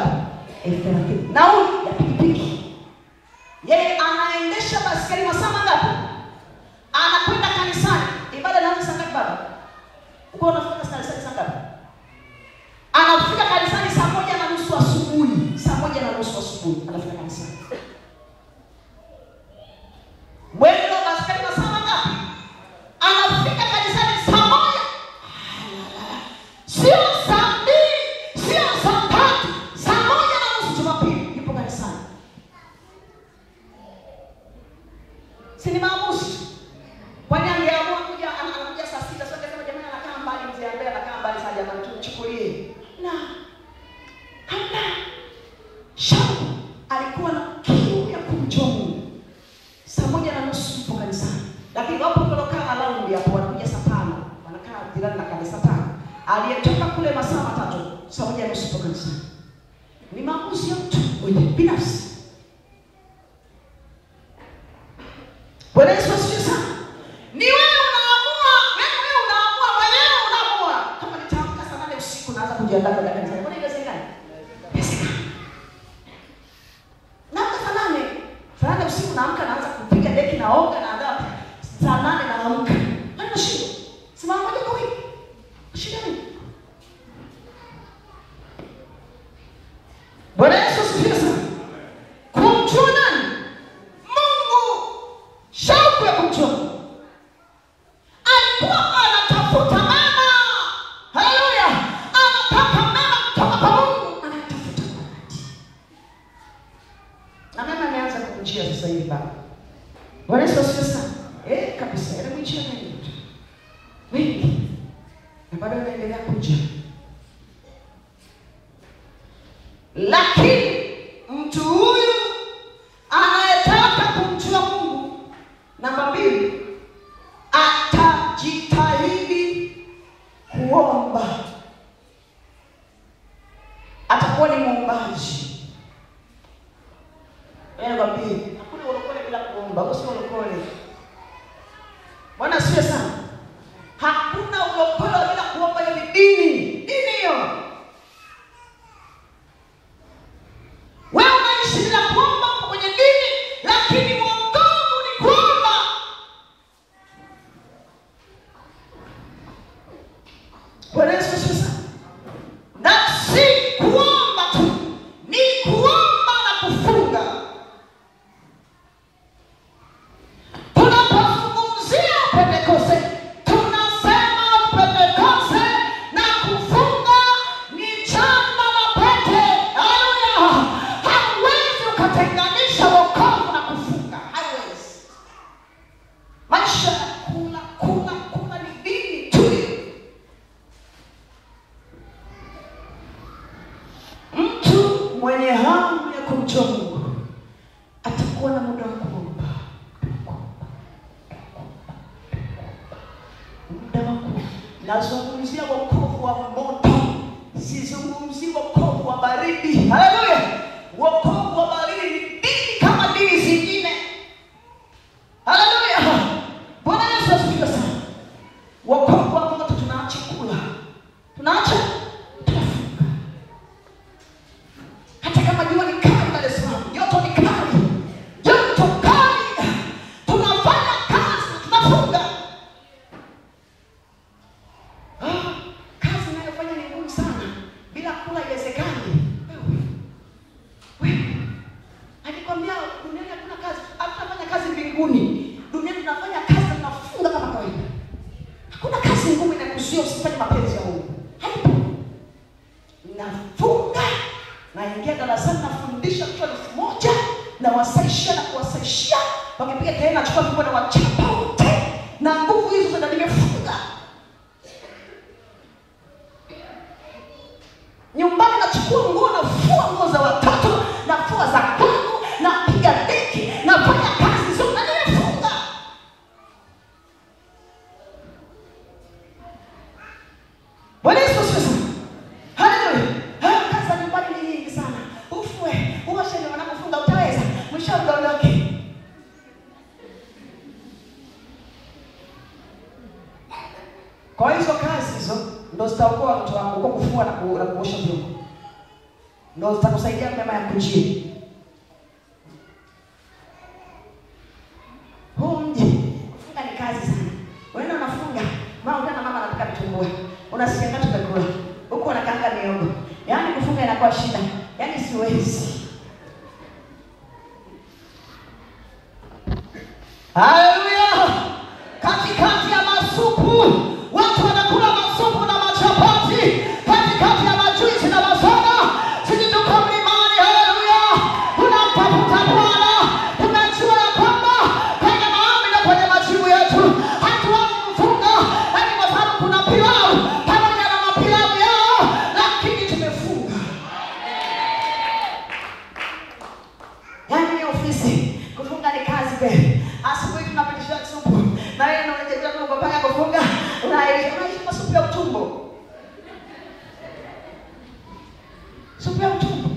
30,000. Nauli ya pikipiki. Yeye anaendesha basketi masaa ngapi? Anakwenda kanisani. Ibada inaanza saa ngapi baba? Uko unafika kanisani saa ngapi? Anafika kanisani saa 1:30 asubuhi. Saa 1:30 asubuhi anafika kanisani. Mwendo basketi masaa ngapi? Anafika kanisani saa 1. Sio saa 2, sio saa 3, saa 1:30 Jumapili yupo kanisani. aliyetoka kule masaa matatu, saa moja nusu kutoka kanisani. Ni maamuzi ya mtu mwenye binafsi. Bwana Yesu asifiwe sana. Ni wewe unaamua, kama nitaamka saa 8 usiku naanza kujiandaa kwa kanisani. Mbona inawezekana? Naamka saa 8 usiku naamka naanza kupiga deki naoga na andaa saa 8 naamka. Haina shida. Simama moja kwa wiki. Shida nini? Bwana Yesu asifiwe sana. Kumjua nani? Mungu. Shauku ya kumjua. Alikuwa anatafuta mema. Haleluya. Anataka mema kutoka kwa Mungu. Anatafuta wakati. Na mema ameanza kumjia sasa hivi baba. Bwana Yesu asifiwe sana. Kabisa. Hebu mchia nini? Wengi. Na bado anaendelea kuja. Lakini mtu huyu anayetaka kumjua Mungu, namba 2, atajitahidi kuomba. Atakuwa ni muombaji. Namba 2, hakuna ulokole bila kuomba. Usio ulokole. Bwana asifiwe sana. Hakuna ulokole bila kuomba. Hiyo ni dini. Dini hiyo. Wewe unaishi bila kuomba kwenye dini, lakini wokovu ni kuomba. Bwana Yesu asifiwe sana. Na si kuomba tu, ni kuomba na kufunga. Tunapozungumzia Pentekoste, tunasema Pentekoste na kufunga ni chanda na pete. Haleluya. Hauwezi ukatenganisha wokovu na kufunga. Hauwezi. Maisha ya kula ni dini tu. Mtu mwenye hamu ya kumjua Mungu atakuwa na muda wa kuomba. Muda wa kuomba. Nazungumzia wokovu wa moto. Sizungumzii wokovu wa baridi. Haleluya. Wokovu wa baridi ni dini kama dini zingine. Haleluya. Bwana Yesu asifiwe sana. Wokovu wa moto tunaacha kula. Tunaacha tunafunga. Hata kama jua ni kali Dar es Salaam, joto ni kali. Joto kali. Tunafanya kazi, tunafunga. Kazi ninayofanya ni ngumu sana. Bila kula haiwezekani. Wewe. Alikwambia duniani hakuna kazi. Hatutafanya kazi mbinguni. Duniani tunafanya kazi na tunafunga kama kawaida. Hakuna kazi ngumu inakuzuia usifanye mapenzi ya Mungu. Haipo. Nafunga, naingia darasani nafundisha mtu 1000 na wasaishia na kuwasaishia. Wakipiga kelele nachukua fimbo na wachapa wote. Na nguvu hizo za nimefunga. Nyumbani nachukua nguo, nafua nguo za watoto, nafua za kwangu, napiga deki, nafanya kazi zote na nimefunga. Bwana Yesu asifiwe. Haleluya. Kazi za nyumbani ni nyingi sana. Ufue, uoshe ndio wanapofunga utaweza. Mwisho uondoke. Kwa hizo kazi hizo ndio zitaokoa watoto wako kwa kufua na kuosha vyombo. Ndio zitakusaidia mema ya kujia. Huu mji kufunga ni kazi sana. Wewe unafunga, mama anataka vitumbua. Unasikia kama tumekula. Huko unakaanga miogo. Yaani kufunga inakuwa shida. Yaani siwezi. Haleluya. Katikati ya masupu, watu wanakula masupu na machapati. Katikati ya majuisi na masoda, sisi tuko mlimani. Haleluya. Tunamtafuta Bwana. Tunajua ya kwamba kwenye maombi na kwenye majibu yetu hatuwezi kufunga. Yaani kwa sababu kuna pilau pamoja na mapilau yao, lakini tumefunga. Yaani ni ofisi. Kufunga ni kazi kweli. Asubuhi tunapitisha supu. Na yeye anaonekana kwa paka kufunga. Unaishi masupu ya utumbo. supu ya utumbo,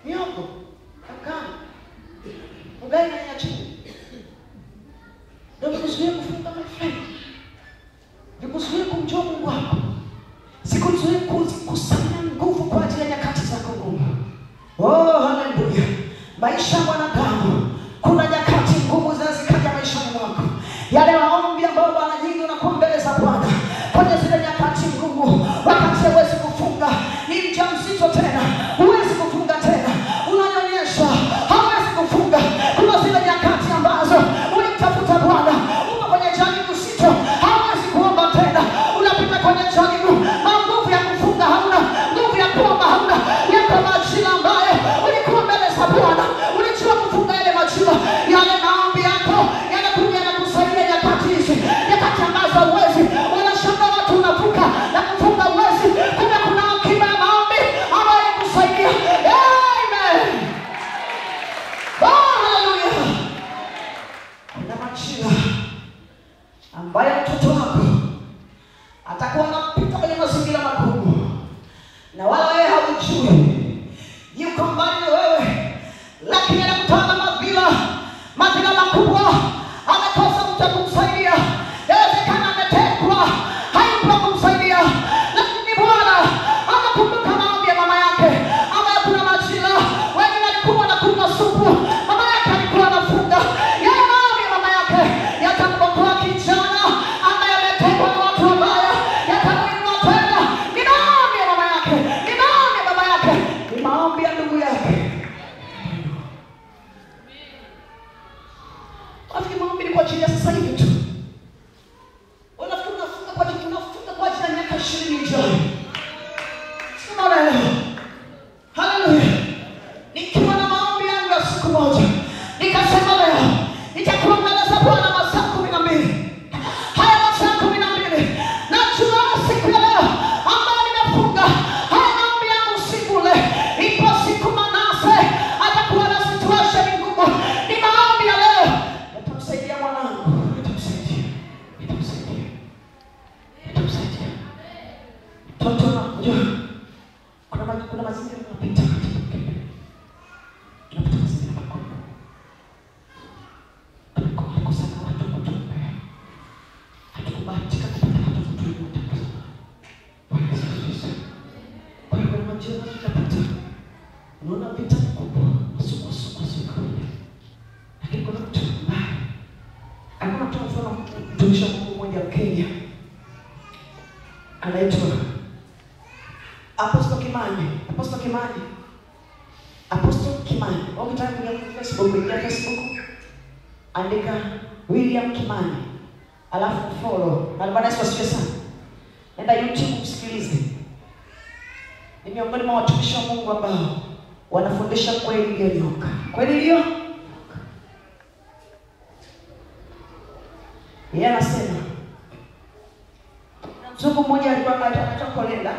mihogo, ngano, ugali na nyanya chungu. Ndio vikuzuie kufunga my friend. Vikuzuie kumjua Mungu wako. Sikuzuie kukusanya nguvu kwa ajili ya nyakati zako ngumu. Oh, haleluya. Maisha ya mwanadamu, kuna nyakati ngumu zinazikaja maishani mwako. Yale maombi ambayo Bwana nyingi unakuwa mbele za Bwana. Kwenye zile nyakati ngumu, wakati huwezi kufunga, ni mjamzito tena, huwezi kufunga tena, unanyonyesha, hawezi kufunga. Kuna zile nyakati ambazo ulimtafuta Bwana, uko kwenye jaribu zito, hawezi kuomba tena, unapita kwenye jaribu, nguvu ya kufunga hauna, nguvu ya kuomba hauna. Yako majira ambayo ulikuwa mbele za Bwana, ulijua kufunga yale majira, yale maombi yako yanakuja na kusaidia nyakati hizi, nyakati ambazo huwezi. Unashangaa watu unavuka na kufunga uwezi, kumbe kuna akiba ya maombi ambayo inakusaidia. Amen. Hallelujah. Kuna majira ambayo mtoto wako atakuwa anapita kwenye mazingira magumu, na wala wewe haujui, yuko mbali na wewe, lakini anakutana madhila makubwa, amekosa mtu kumsaidia. Inawezekana ametekwa, hayupo kumsaidia, lakini Bwana anakumbuka maombi ya mama yake ambayo kuna majira wengine alikuwa anakunywa supu, mama yake alikuwa anafunga. Yale maombi ya mama yake yatamwokoa kijana ambaye ametekwa na watu wabaya, yatamuinua tena. Ni maombi ya mama yake, ni maombi ya baba yake, ni maombi ya ndugu yake. Wafikiri maombi ni kwa ajili ya sasa hivi tu. Unafikiri unafunga kwa ajili ya miaka 20 ijayo. Sema leo. Haleluya. Nikiwa na maombi yangu ya siku moja, nikasema leo nitakuwa mbele za Bwana masaa 12. Haya masaa 12. Na siku ya leo ambayo nimefunga, haya maombi yangu usiku ule. Ipo siku Manase atakuwa na situation ngumu. Ni maombi ya leo. Nitamsaidia mwanangu. Nitamsaidia. Toto anakuja. Kuna mazingira tunapita. Tunapita mazingira makubwa. Tunakosa watu kutuombea. Hatukubahatika kupata watu kutuombea. Bwana Yesu. Kwa hiyo kuna majira tunapita. Unaona vita kubwa, suku. Lakini kuna mtu mbaya. Hakuna mtu mfano mtumishi wa Mungu mmoja wa Kenya. Anaitwa Apostle Kimani. Ukitaka kuingia Facebook, andika William Kimani, alafu follow. Na Bwana Yesu asifiwe sana. Nenda YouTube usikilize. Ni miongoni mwa watumishi wa Mungu ambao wanafundisha kweli iliyonyoka. Kweli hiyo? Yeye anasema mzungu mmoja alikuwa anaitwa Kolenda.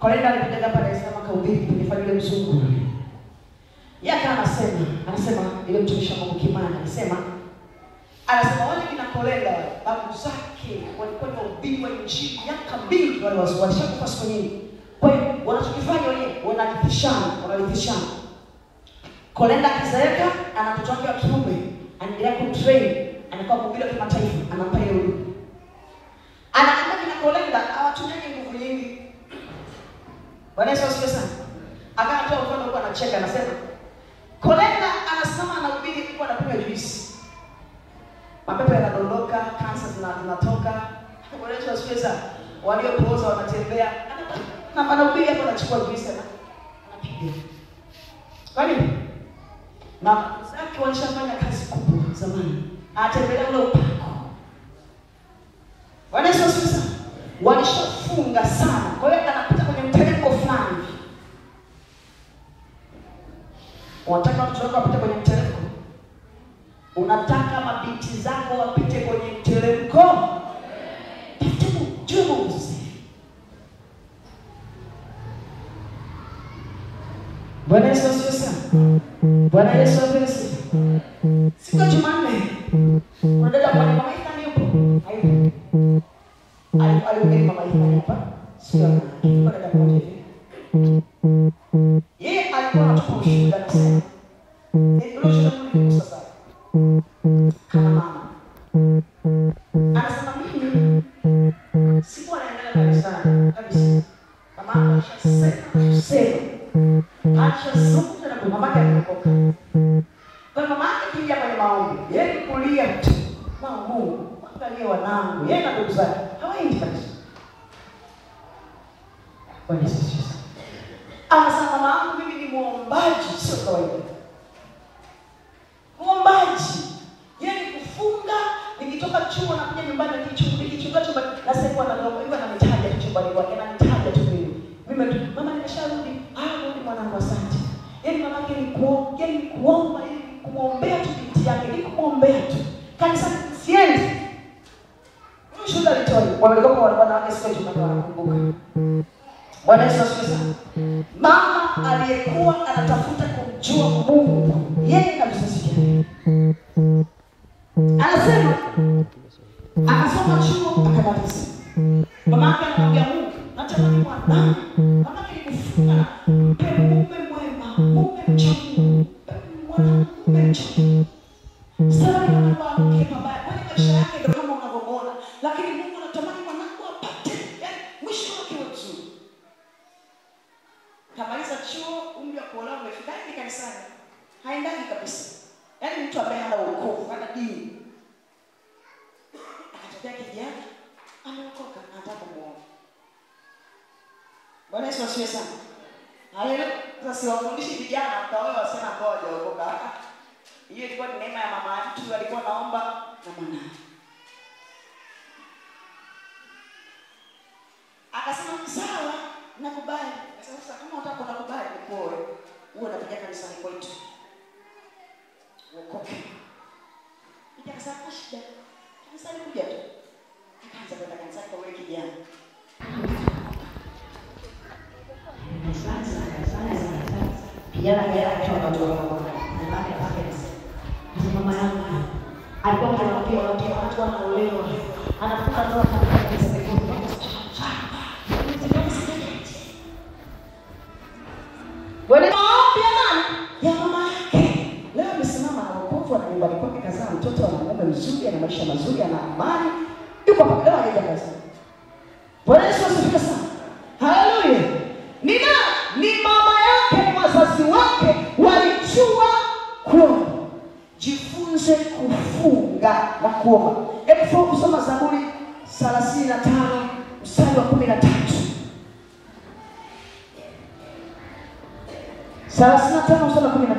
Kolenda alikuja hapa Dar es Salaam akahubiri kwenye familia mzungu. Yeye anasema ile mtumishi wa Mungu Kimani anasema wale kina Kolenda babu zake walikuwa ni wahubiri wa injili miaka 2 wale walishakufa siku nyingi. Kwa hiyo wanachokifanya wenyewe wanarithishana. Kolenda akizeeka ana mtoto wake wa kiume, anaendelea kumtrain, anakuwa mhubiri wa kimataifa, anampa ile huduma. Anaambia kina Kolenda hawatumii nguvu nyingi. Bwana Yesu asifiwe sana. Akatoa mfano huko anacheka anasema Kolenda anasimama anahubiri kwa anapiga juice. Mapepo yanadondoka, kansa zinatoka. Bwana Yesu asifiwe sana. Waliopooza wanatembea. Na anahubiri hapo anachukua juice anapiga. Kwa nini? Na zake walishafanya kazi kubwa zamani. Atembelea ule upako. Bwana Yesu asifiwe sana. Walishafunga sana. Kwa hiyo anapita kwenye mteremko fulani. Unataka watu wako wapite kwenye mteremko? Unataka mabinti zako wapite kwenye mteremko? Tafute Mungu. Bwana Yesu asifiwe sana. Bwana Yesu asifiwe sana. Siku ya Jumanne, unadada kwa mama Ithani yupo? Hayupo. Alihubiri mama Ithani hapa. Sio. Kwa dada mmoja hivi. Yeye alikuwa anatoka ushuhuda na sema. Ndio sasa. Kama mama. Anasema mimi sikuwa naendelea kanisani kabisa. Mama acha zungumza na mama yake alikoka. Kwa mama yake kija kwenye maombi, yeye kulia mtu. Mungu, angalia wanangu, yeye na ndugu zake hawaendi kabisa. Bwana Yesu asifiwe. Anasema mama yangu mimi ni muombaji, sio kawaida. Muombaji. Yeye kufunga, nikitoka chuo na kuja nyumbani nikichunga chumba na sasa kwa ndio hivyo ananitaja chumbani kwake na nitaja tu mimi. Mimi mama nimesharudi, rudi mwanangu asante. Yeye mama yake ni kuomba, kumwombea tu binti yake, ni kumwombea tu. Kanisa siendi. Shuhuda litoi. Walikuwa wanawake siku hizo wanakumbuka. Bwana Yesu asifiwe. Mama aliyekuwa anatafuta kumjua Mungu, yeye kabisa. Anasema akasoma chuo akamaliza. Mama yake anamwambia Mungu, natamani mwana. Mama yake kufunga, mume mwema, mume mchamungu, mume mchamungu. Sasa kwa mabaya, kwa maisha yake ndio kama unavyoona, lakini Mungu anatamani mwanangu apate, yaani mwisho wake uwe mzuri. Kamaliza chuo, umri wa kuolewa umefika, hivi kanisani haendagi kabisa. Yaani mtu ambaye hana wokovu, hana dini. Akatokea kijana ameokoka, anataka kumuoa. Bwana Yesu asifiwe sana. Haleluya. Sasa siwafundishi vijana mtaoa wasema ambao hawajaokoka. Hiyo ilikuwa ni neema ya mama mtu alikuwa naomba na mwanae. Akasema sawa, nakubali. Sasa kama unataka kukubali nikuoe, uwe unapiga kanisani kwetu. Uokoke. Nikasema shida. Kanisani kuja tu. Akaanza kwenda kanisani kwa yule kijana. Kijana akawa watu wa mama yangu alikuwa anawaambia watu wanaolewa anafuka ndoa katika kanisa Bwana maombi ya nani? Ya mama yake. Leo amesimama na wokovu na nyumbani kwake kazaa mtoto ana mume mzuri, ana maisha mazuri, ana amani. Yuko hapa leo hajaja kazi. Bwana Yesu asifiwe sana. Haleluya. Ni mama yake, ni wazazi wake walijua kuomba. Jifunze kufunga na kuomba. Hebu kusoma Zaburi 35 mstari wa 13. 35 mstari wa 13.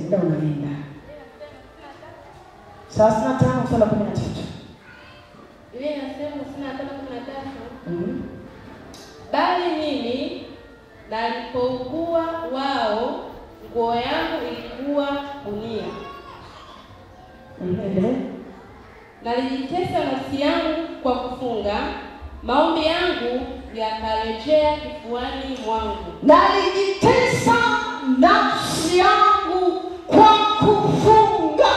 Ndio unaenda. 35 mstari wa 13. Ile inasema 35:13. Bali mimi nalipougua wao nguo yangu ilikuwa gunia. Nalijitesa nafsi yangu kwa kufunga, maombi yangu yakarejea kifuani mwangu. Nalijitesa nafsi yangu kwa kufunga.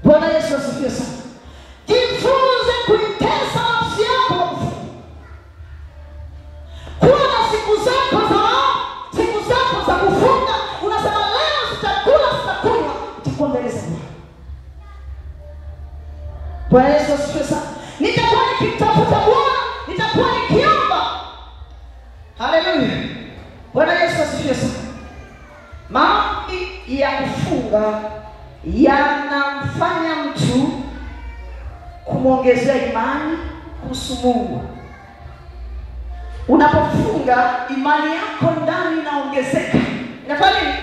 Bwana Yesu asifiwe sana. Jifunze kuitesa nafsi yako kwa kufunga. Kuwa na siku zako za kufunga. Unasema leo sitakula, sitakunywa, utakuwa mbele za Mungu. Bwana Yesu asifiwe sana. Nitakuwa nikitafuta Bwana, nitakuwa nikiomba. Haleluya. Bwana Yesu asifiwe sana. Maombi ya kufunga yanamfanya mtu kumwongezea imani kuhusu Mungu. Unapofunga imani yako ndani inaongezeka. Inafanya nini?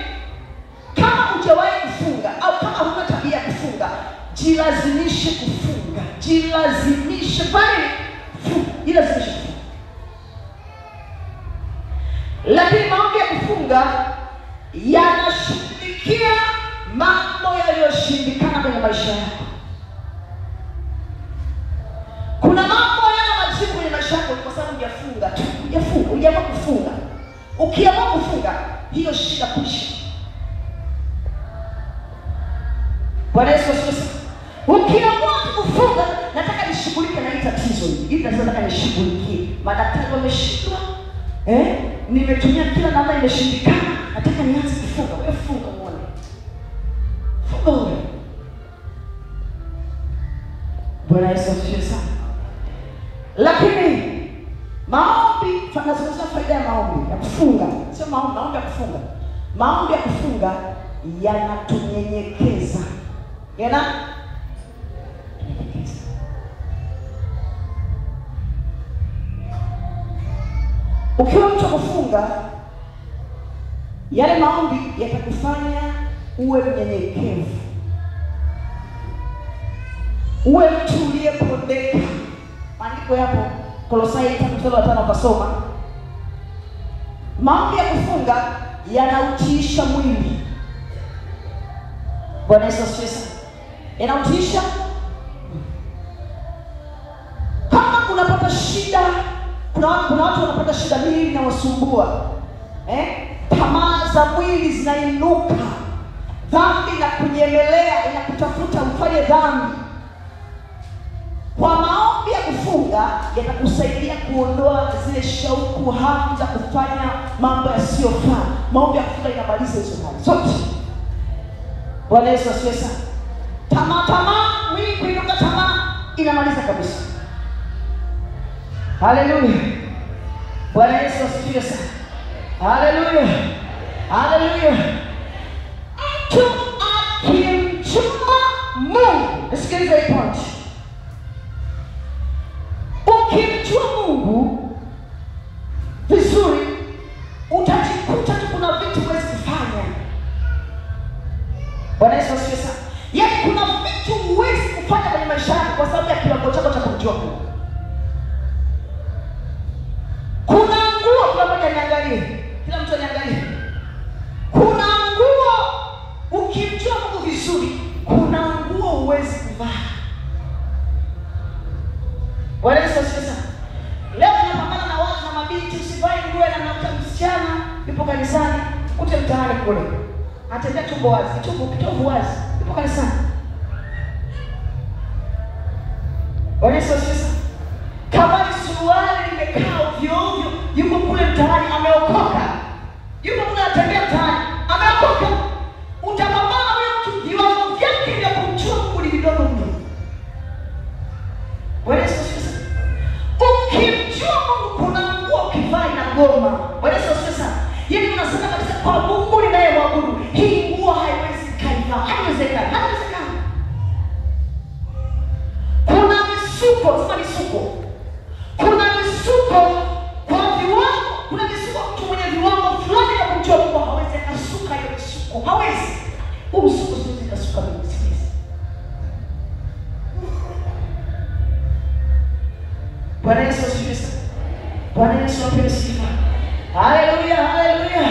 Kama hujawahi kufunga au kama huna tabia ya kufunga, jilazimishe kufunga. Jilazimishe bali jilazimishe kufunga. Lakini maombi ya kufunga yanashughulikia mambo yaliyoshindikana kwenye maisha yako. Kuna mambo yana majibu kwenye maisha yako kwa sababu hujafunga tu. Hujaamua kufunga. Ukiamua kufunga, hiyo shida kuisha. Bwana Yesu asifiwe. Ukiamua kufunga, nataka nishughulike na hili tatizo hili. Hili tatizo nataka nishughulikie. Madaktari wameshindwa. Nimetumia kila namna imeshindikana. Nataka nianze kufunga. Wewe funga muone. Funga wewe. Bwana Yesu asifiwe sana. Lakini maombi, tunazungumzia faida ya maombi ya kufunga. Sio maombi ya kufunga. Maombi ya kufunga yanatunyenyekeza. Ukiwa mtu kufunga, yale maombi yatakufanya uwe mnyenyekevu. Uwe mtu uliyepondeka. Maandiko yapo Kolosai 3:5 utasoma. Maombi ya kufunga yanautiisha mwili. Bwana Yesu asifiwe. Yanautiisha. Kama unapata shida, kuna watu wanapata shida mwili na wasumbua. Tamaa za mwili zinainuka. Dhambi na kunyemelea inakutafuta ufanye dhambi. Kwa maombi ya kufunga yatakusaidia kuondoa zile shauku, hamu za kufanya mambo yasiyofaa. Maombi ya kufunga inamaliza hizo hali zote. Bwana Yesu asifiwe sana. Tamaa, mwili kuinuka, tamaa inamaliza kabisa. Haleluya. Bwana Yesu asifiwe sana. Haleluya. Haleluya. Mtu akimjua Mungu, sikiliza hii point. Ukimjua Mungu vizuri, utajikuta tu kuna vitu huwezi kufanya. Bwana Yesu asifiwe sana. Yaani kuna vitu huwezi kufanya kwenye maisha yako kwa sababu ya kiwango chako cha kumjua Mungu. Kuna nguo, kila mmoja niangalie. Kila mtu aniangalie. Kuna nguo ukimjua Mungu vizuri, kuna nguo huwezi kuvaa. Bwana Yesu asifiwe sana. Leo tunapambana na watu na mabinti, usivae nguo na mnakuta msichana yupo kanisani, kute mtaani kule. Atembea tumbo wazi, kitovu wazi, yupo kanisani. Bwana Yesu asifiwe sana. Kama suruali limekaa ovyo ovyo, yuko kule mtaani ameokoka. Yuko kule anatembea mtaani, ameokoka. Utapambana huyo mtu viwango vyake vya kumjua Mungu ni vidogo mno. Bwana Yesu asifiwe sana. Ukimjua Mungu kuna nguo ukivaa inagoma. Bwana Yesu asifiwe sana. Yaani unasema kabisa kwa Mungu ninayemwabudu, hii nguo haiwezi kaivaa. Haiwezekani. Kuna misuko, sema misuko. Kuna misuko kwa viwango, kuna misuko mtu mwenye viwango fulani ya kumjua Mungu hawezi akasuka hiyo misuko. Hawezi. Huu msuko siwezi kasuka mimi. Bwana Yesu asifiwe sana. Bwana Yesu apewe sifa. Haleluya, haleluya.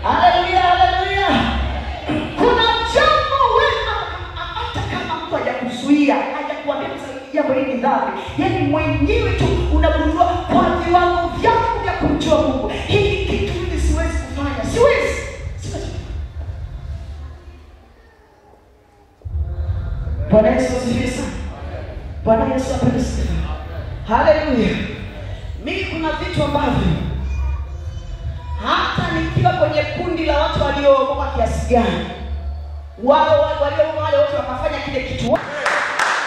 Haleluya, haleluya. Kuna jambo wewe hata kama mtu hajakuzuia, hajakuambia jambo hili ni dhambi. Yaani mwenyewe tu unagundua kwa viwango vyako vya kumjua Mungu, hili kitu mimi siwezi kufanya. Siwezi. Bwana Yesu asifiwe sana. Bwana Yesu apewe sifa. Haleluya. Mimi kuna vitu ambavyo hata nikiwa kwenye kundi la watu waliookoka kiasi gani, wale wote wakafanya kile kitu,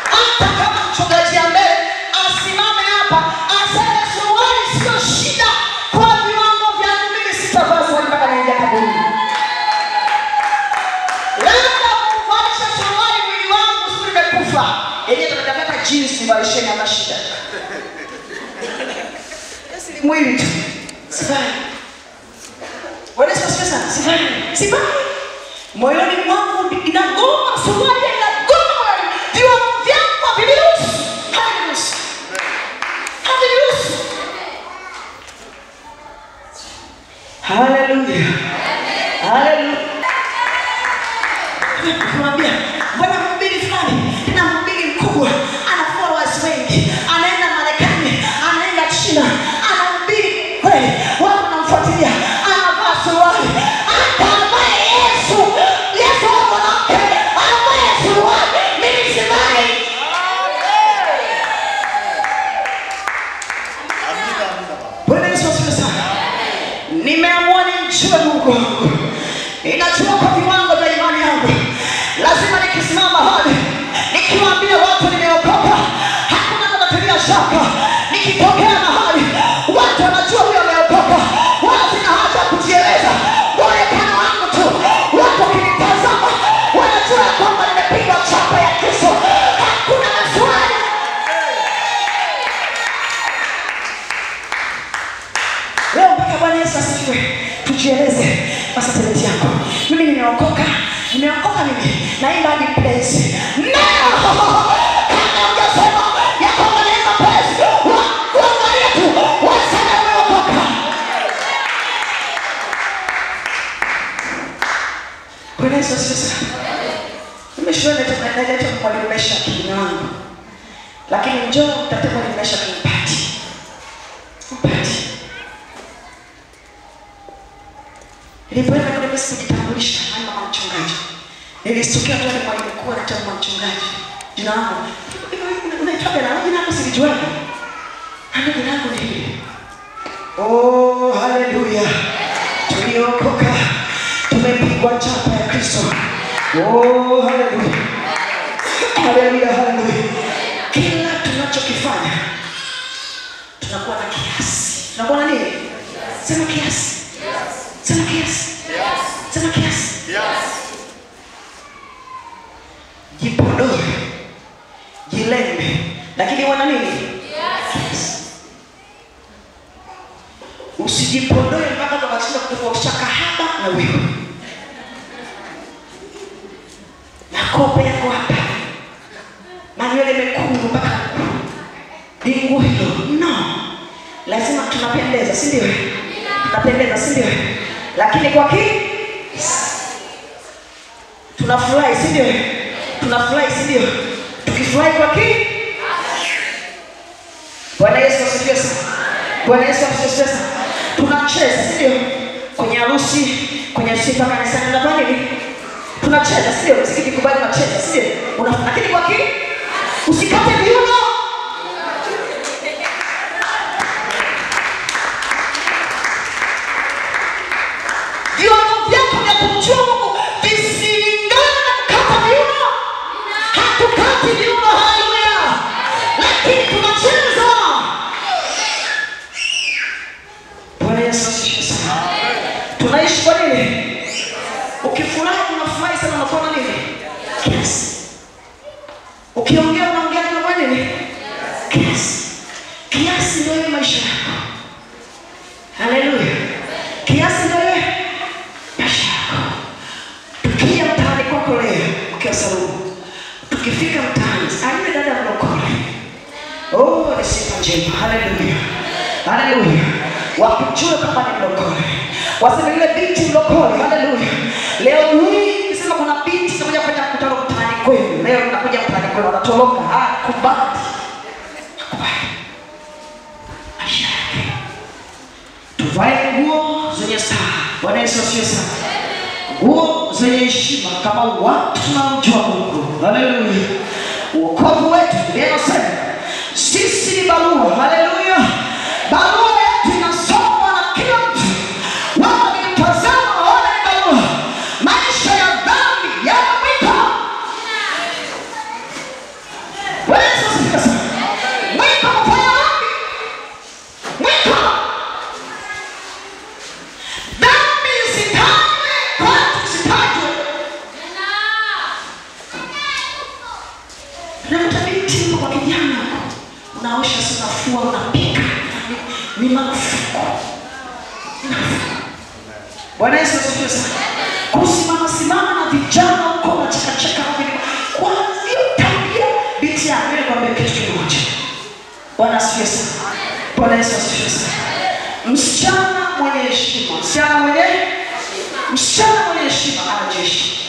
hata kama mchungaji ambaye asimame hapa aseme suruali sio shida, kwa viwango vyangu mimi sitavaa suruali mpaka naingia kaburi. Labda kuvalisha suruali mwili wangu sio nimekufa, yenyewe tunataka jinsi valisheni ama shida. Yesi mwili tu. Sivai. Bwana Yesu asifiwe sana. Sivai. Moyoni mwangu inagoma, suruali inagoma. Viwango vyangu haviruhusu. Haleluya. Haleluya. Tunamwambia bwana mhubiri fulani, na mhubiri mkubwa, ana followers wengi, anaenda Marekani, anaenda China, anahubiri kweli, watu wanamfuatilia, anavaa suruali, akamwambia Yesu mwanamke, anavaa suruali, mimi sivai. Nimeamua nimjue Mungu wangu. Ninajua kwa viwango vya imani yangu. Lazima nikisimama mahali nikiwaambia watu nimeokoka, hakuna kunatilia shaka. Nikitokea mahali watu wanajua huyo ameokoka, wala sina haja kujieleza. Muonekano wangu tu, watu wakinitazama wanajua kwamba nimepigwa chapa ya Kristo. Hakuna maswali. Leo mpaka Bwana Yesu asifiwe. Tujieleze basi talenti yako. Mimi nimeokoka mimi. Naimba hadi praise. No! Kama ungesema ya kwamba naimba praise, waangalia tu, wasema umeokoka. Bwana Yesu asifiwe. Nimeshuhudia tunaleta mwalimu Mesha kinyango. Lakini njoo mtafute mwalimu Mesha kimpati. Nilipoenda kule Messi kujitambulisha na mama mchungaji, nilisikia tu ni mwalimu mkuu anaitwa mama mchungaji. Jina langu unaitwa gani? Jina lako silijua. Jina langu ni hili. Oh, haleluya. Tuliokoka, tumepigwa chapa ya Kristo. Oh, haleluya. Haleluya. Kila tunachokifanya tunakuwa na kiasi. Tunakuwa na nini? Sema kiasi. Sema kiasi. Sema kiasi. Jipodoe, jilembe, lakini wana nini? Kiasi. Usijipodoe mpaka unashinda kutofautisha kahaba na wewe. Makope yako hapa, manywele mekundu mpaka dingu hilo. No, lazima tunapendeza, si ndio? Tunapendeza, si ndio? Lakini kwa tunafurahi, si ndio? Tunafurahi, si ndio? Tukifurahi kwa Bwana Yesu asifiwe sana. Bwana Yesu asifiwe sana. Tunacheza, si ndio? Kwenye harusi, kwenye sifa kanisani na bali tunacheza, si ndio? Msikiti kubali tunacheza, si ndio? Lakini kwa usikate viuno. Tunaishi kwa nini? Ukifurahi unafurahi sana, unafanya nini? Kiasi. Ukiongea unaongea kwa nini? Kiasi. Kiasi ndio maisha yako. Haleluya. Kiasi ndio maisha yako. Tukia mtaani kwako leo, ukiwa salumu. Tukifika mtaani, aende dada mlokole. Oh, ni sifa njema. Haleluya. Haleluya. Wakujue kama ni mlokole. Waseme ile binti mlokole. Haleluya. Leo hii nisema kuna binti zinakuja kufanya mkutano mtaani kwenu. Leo tunakuja mtaani kwenu, wanatoroka. Kubali. Aisha yake. Tuvae nguo zenye staha. Bwana Yesu asifiwe sana. Nguo zenye heshima kama watu tunamjua Mungu. Haleluya. Wokovu wetu ndio nasema sisi ni barua. Haleluya. Barua yetu inasomwa na kila mtu. Wao nikitazama waone barua. Maisha ya dhambi ya mwiko. Bwana Yesu asifiwe sana. Mwiko kufanya dhambi. Mwiko. Dhambi isitajwe, watu isitajwe. Tunamtabiti kwa kijana. Unaosha sana, fua, unapika. Ni mafuko. Bwana Yesu asifiwe sana. Kusimama na vijana huko na cheka kwa hiyo tabia binti ya wewe kwambia kitu kimoja. Bwana asifiwe sana. Bwana Yesu asifiwe sana. Msichana mwenye heshima, msichana mwenye heshima anajeshi.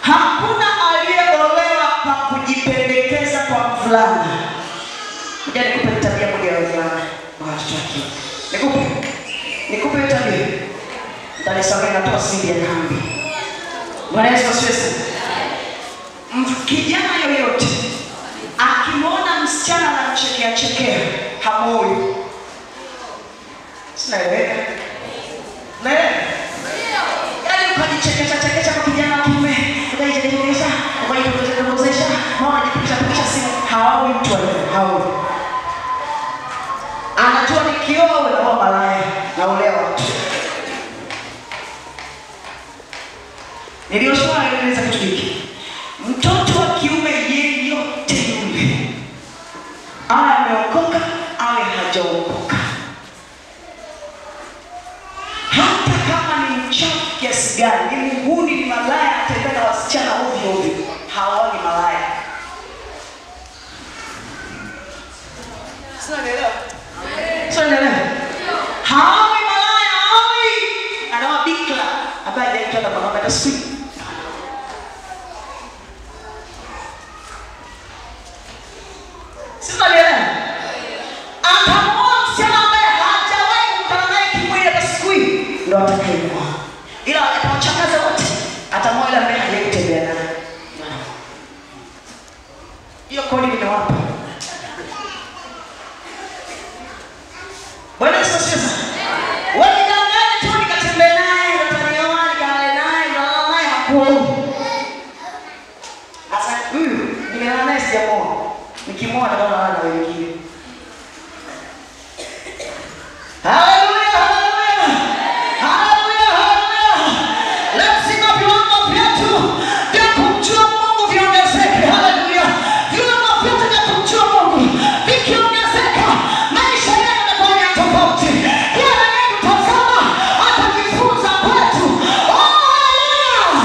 Hakuna aliyeolewa kwa kujipendekeza kwa mvulana. Ngoja nikupe tabia moja ya mvulana wa watoto wake. Nikupe tabia. Ndalisema inatoa siri ya kambi. Bwana Yesu asifiwe sana. Kijana yoyote akimwona msichana anamchekea hamoi. Sinaelewa. Naelewa. Yaani ukajichekesha kwa kijana wa kiume, ukajichekesha, mama anajipisha simu, hawawi mtu hawawi. Anajua ni kioo na malaya na ulea watu. Niliosoma eleza kitu hiki. Mtoto wa kiume yeyote yule, awe ameokoka, awe hajaokoka, hata kama ni mchafu kiasi gani, ni muhuni, ni malaya, atembea na wasichana ovyo ovyo, hawaoni malaya. Sinaelewa? Sinaelewa? Hawaoni malaya, hawaoni. Anawa bikla, ambaye anaitwa na mama taswi. Sinaelewa? Akamwona msichana ambaye hajawahi kukutana naye kimwili hata siku hii, ndio atakayemwoa. Ila atawachakaza wote, atamwoa yule ambaye hajawahi kutembea naye. Hiyo kodi nimewapa. Bwana Yesu asifiwe. Wewe ngangani tu nikatembea naye, nikanioa, nikae naye, nilala naye hakuoni. Sasa huyu nimelala naye sijamuoa. Nikimwoa nitaona na wengine. Haleluya, haleluya. Haleluya, haleluya. Lazima viwango vyetu vya kumjua Mungu viongezeke. Haleluya. Viwango vyetu vya kumjua Mungu vikiongezeka, maisha yetu yanakuwa ya tofauti. Kila anayetutazama atajifunza kwetu. Oh, haleluya.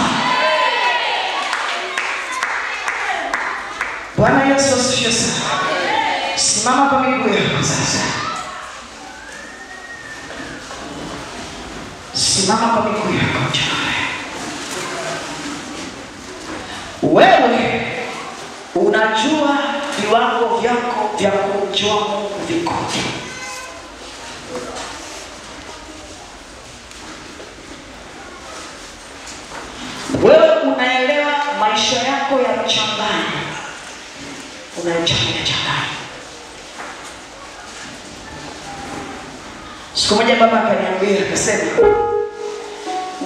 Bwana Yesu asifiwe sana. Simama kwa miguu yako sasa. Simama kwa miguu yako tena. Wewe unajua viwango vyako vya kumjua Mungu vikoje? Wewe unaelewa maisha yako ya mchangani, unayachanganya. Siku moja baba akaniambia, akasema,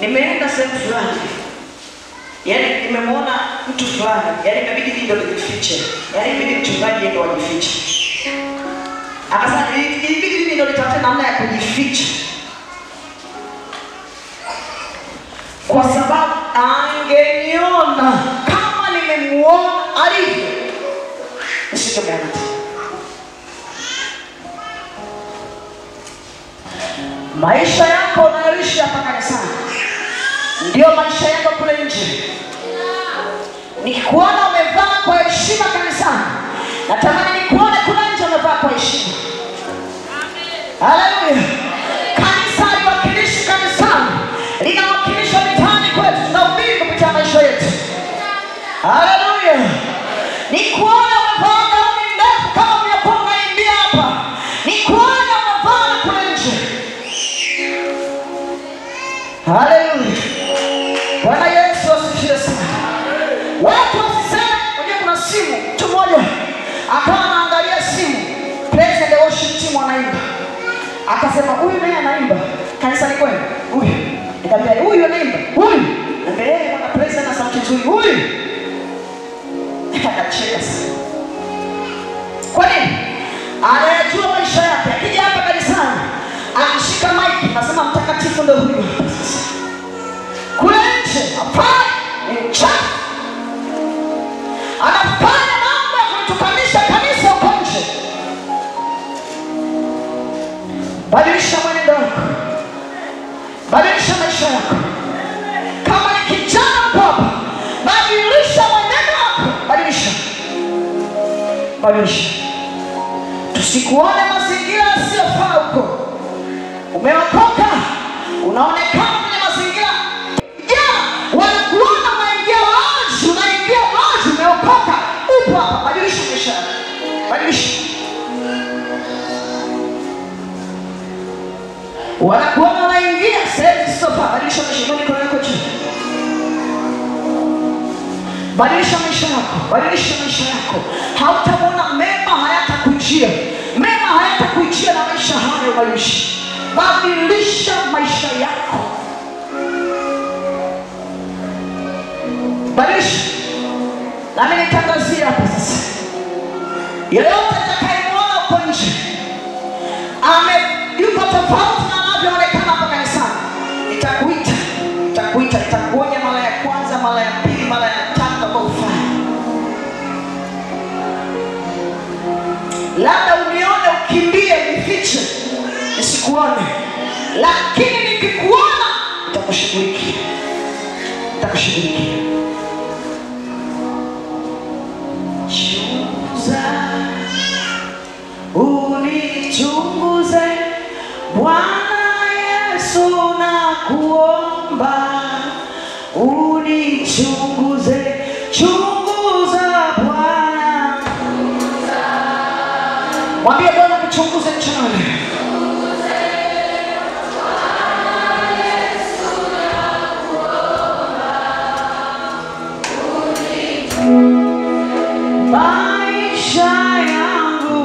nimeenda sehemu fulani, yaani nimemwona mtu fulani, yaani inabidi mimi ndio nijifiche, yaani mimi mchungaji ndio wajifiche. Akasema ilibidi mimi ndio nitafute namna ya kujificha, kwa sababu angeniona kama nimemuona alivyo, nisingemwona. Maisha yako unayoishi hapa kanisani ndio maisha yako kule nje. Nikikuona umevaa kwa heshima kanisani, natamani nikuone kule nje umevaa kwa heshima. Haleluya. Kanisa haliwakilishi kanisani, linawakilisha mitaani kwetu, tunahubiri kupitia maisha yetu. Haleluya. Nikuone umevaa gauni ndefu kama umekuwa unaimbia hapa, nikuone umevaa kule nje. Haleluya. Bwana Yesu asifiwe sana. Watu wasiseme, unajua kuna simu, mtu mmoja akawa anaangalia simu, praise and worship team wanaimba. Akasema huyu naye anaimba kanisani kwenu. Huyu. Nikamwambia huyu anaimba. Huyu. Nikamwambia wana praise na sauti nzuri. Huyu. Akacheka sana. Kwa nini? Anayajua maisha yake. Akija hapa kanisani, anashika mic, anasema mtakatifu ndio huyu. Kule nje, hapana, ni mchafu. Anafanya mambo ya kutukanisha kanisa huko nje. Badilisha mwenendo wako. Badilisha maisha yako. Kama ni kijana baba, badilisha mwenendo wako. Badilisha. Badilisha. Tusikuone mazingira yasiyofaa huko. Umeokoka, unaonekana kwenye mazingira. Wanakuona unaingia maji, umeokoka. Upo hapa, badilisha maisha yako. Badilisha. Wanakuona unaingia sehemu sofa, badilisha maisha yako chini. Badilisha maisha yako, badilisha maisha yako. Hautaona mema hayatakujia. Mema hayatakujia na maisha haya ubadilisha. badilisha maisha yako. Badilisha. Nami nitangazia hapa sasa, yeyote atakayemwona huko nje yuko tofauti na anavyoonekana hapa kanisani, nitakuonya mara ya kwanza, mara ya pili, mara ya tatu kwa ufanye. Labda unione ukimbie, nifiche, nisikuone, lakini nikikuona nitakushughulikia. Chunguza, unichunguze Bwana Yesu, nakuomba unichunguze. Chunguza Bwana, mwambie Bwana kuchunguze mchana. Maisha yangu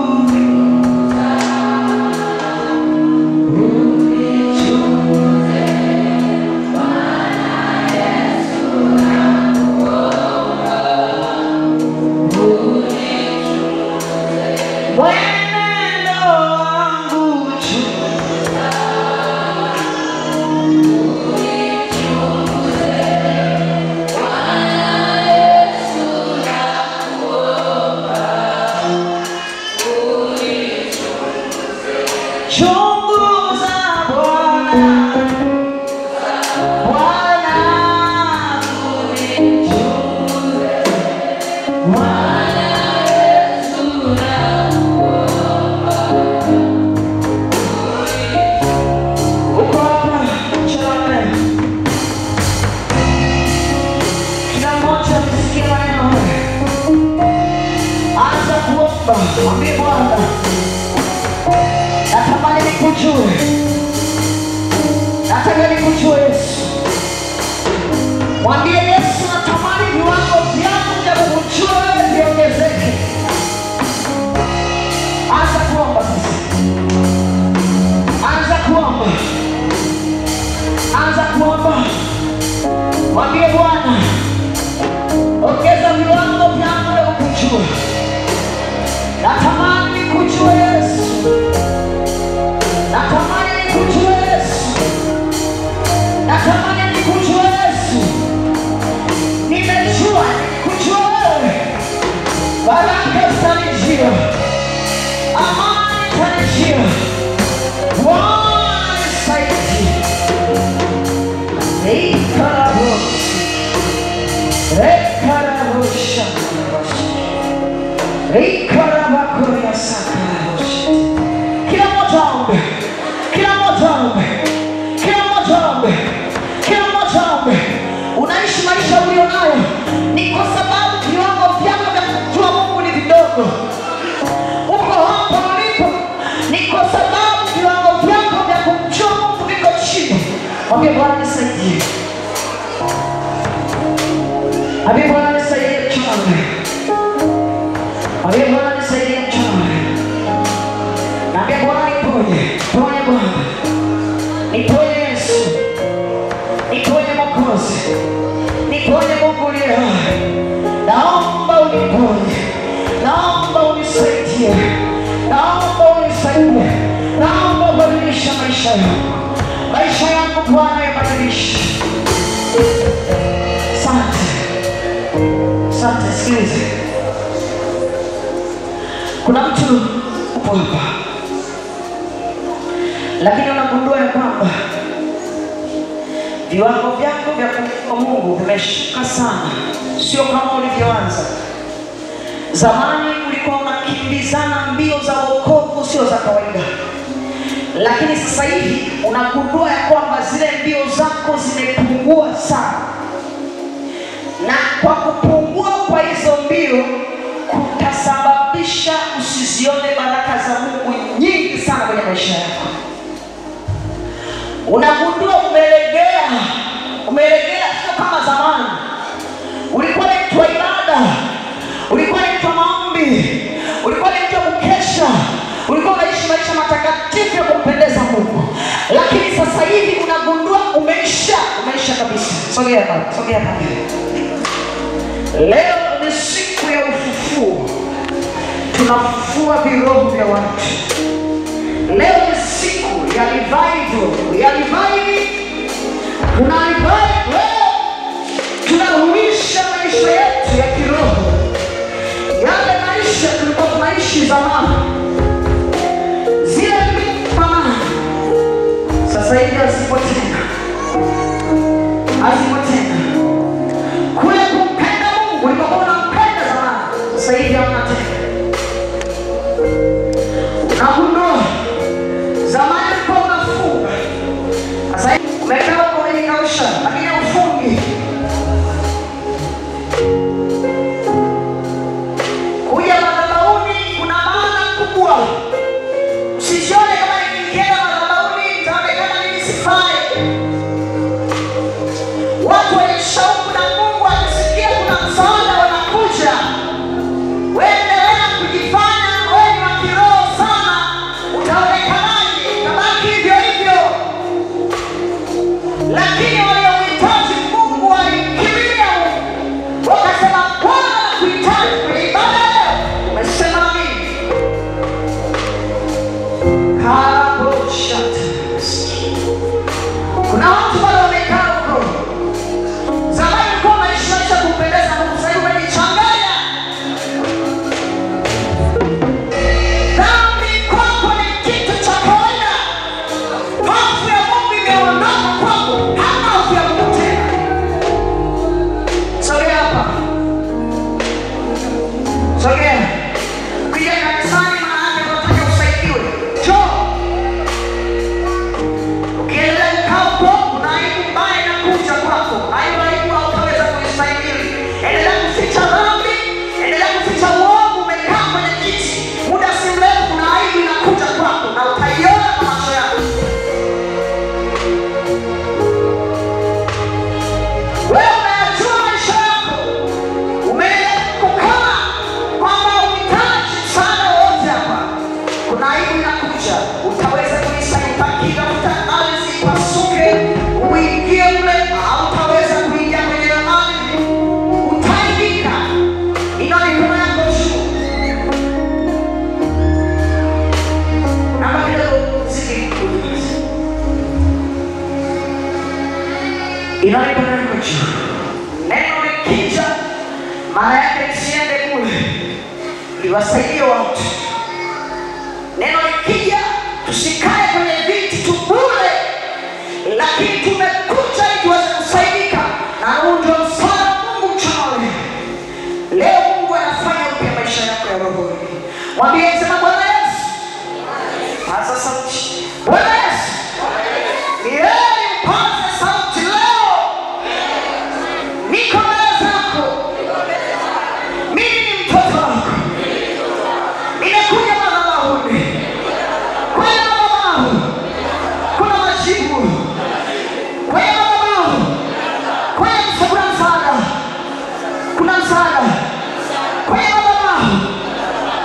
unichunguze Bwana Yesu, nakuomba unichunguze. Mwenendo wangu chunguza, unichunguze Bwana Yesu, chunguza Bwana, Bwana unichunguze, Bwana Yesu nakuomba uko hapa mchana. Kila mmoja msikie maneno haya, anza kuomba, mwambie Bwana, natamani nikujue, nataka nikujue Yesu. Mwambie Yesu, natamani viwango vyangu vya kukujua viongezeke. Anza kuomba sasa, anza kuomba. Mwambie Bwana, ongeza viwango vyangu vya kukujua. Natamani nikujue Yesu, natamani nikujue Yesu, natamani nikujue Yesu. Nimejua nikujua wewe, baraka zitanijia, amani itanijia. Bwana nisaidie. Kila mmoja ombe, unaishi maisha ulionayo ni kwa sababu viwango vyako vya kujua Mungu ni vidogo. Uko hapa ulipo ni kwa sababu viwango vyako vya kumjua Mungu viko chini. Mwambie Bwana nisaidie. Mwambie Bwana nisaidie mchana. Mwambie Bwana nisaidie mchana. Mwambie Bwana niponye. Ponye Bwana. Niponye Yesu. Niponye Mwokozi. Niponye Mungu aliye hai. Naomba uniponye. Naomba unisaidie. Naomba unisaidie. Naomba ubadilishe maisha yangu. Maisha yangu Bwana yabadilishe. Asante. Asante, sikilize. Kuna mtu upo hapa, lakini unagundua ya kwamba viwango vyako vya kumjua Mungu vimeshuka sana, sio kama ulivyoanza. Zamani ulikuwa unakimbizana mbio za wokovu sio za kawaida, lakini sasa hivi unagundua ya kwamba zile mbio zako zimepungua sana. Na kwa kupungua kwa hizo mbio kutasababisha usizione baraka za Mungu nyingi sana kwenye maisha yako. Unagundua umelegea sio kama zamani. Ulikuwa ni mtu wa ibada, ulikuwa ni mtu wa maombi, ulikuwa ni mtu wa kukesha, ulikuwa unaishi maisha matakatifu ya kumpendeza Mungu. Sogea hapa, sogea hapa. Leo ni siku ya ufufuo. Tunafufua viroho vya watu. Leo ni siku ya revival, ya revival. Tuna revival leo. Tunahuisha maisha yetu ya kiroho. Yale maisha tulikuwa tunaishi zamani. Zile mipama sasa hivi hazipo tena. Hazipo tena. Kule kumpenda Mungu ulikokuwa unampenda zamani, sasa hivi hamna tena. Unagundua zamani ulikuwa unafunga, sasa hivi umekaa huko umejikausha, lakini haufungi. Kuja madhabahuni kuna maana kubwa. Usijione kama nikienda madhabahuni nitaonekana mimi sifai. Watu wenye shauku na Mungu akisikia kuna msaada wanakuja. Wewe endelea kujifanya wewe ni wa kiroho sana, utaonekanaje? Utabaki hivyo hivyo. Lakini waliomhitaji Mungu walikimbilia Mungu, wakasema Bwana nakuhitaji kwenye ibada leo. Umesema nini? Karabo shata. Kuna watu wale wamekaa huko. Zamani ulikuwa maisha kumpendeza Mungu, sasa hivi umejichanganya. Dhambi kwako ni kitu cha kawaida. Hofu ya Mungu imeondoka kwako, hana hofu ya Mungu tena. Sogea hapa. Sogea. Kuja kanisani maana yake unataka usaidiwe. Njoo. Ukiendelea kukaa huko, kuna aibu mbaya inakuja kwako. Aibu hautaweza kuistahimili. Endelea kuficha dhambi, endelea kuficha uovu, umekaa kwenye kiti. Muda si mrefu kuna aibu inakuja kwako na utaiona kwa macho yako. Wewe unayajua maisha yako. Umeendelea kukaa kwamba unahitaji msaada wote hapa. Kuna aibu inakuja. Utaweza kuistahimili mpaka ardhi ipasuke, uingie mle, hautaweza kuingia kwenye ardhi. Utaibika. Inua mikono yako juu. Naomba kidogo muziki. Inua mikono yako juu. Neno likija, maana yake lisiende kule, liwasaidie watu. Neno likija, tusikae kwenye viti tu bure, lakini tumekuja ili tuweze kusaidika. Na huu ndio msaada wa Mungu mchana leo. Mungu anafanya upya maisha yako ya roho. Mwambie sema Bwana Yesu. Paza sauti. Bwana Yesu. Ni heri upaze sauti leo. Niko mbele zako. Mimi ni mtoto wako. Nimekuja madhabahuni. Kwenye madhabahu kuna majibu. Kwenye madhabahu kuna msaada. Kuna msaada. Kwenye madhabahu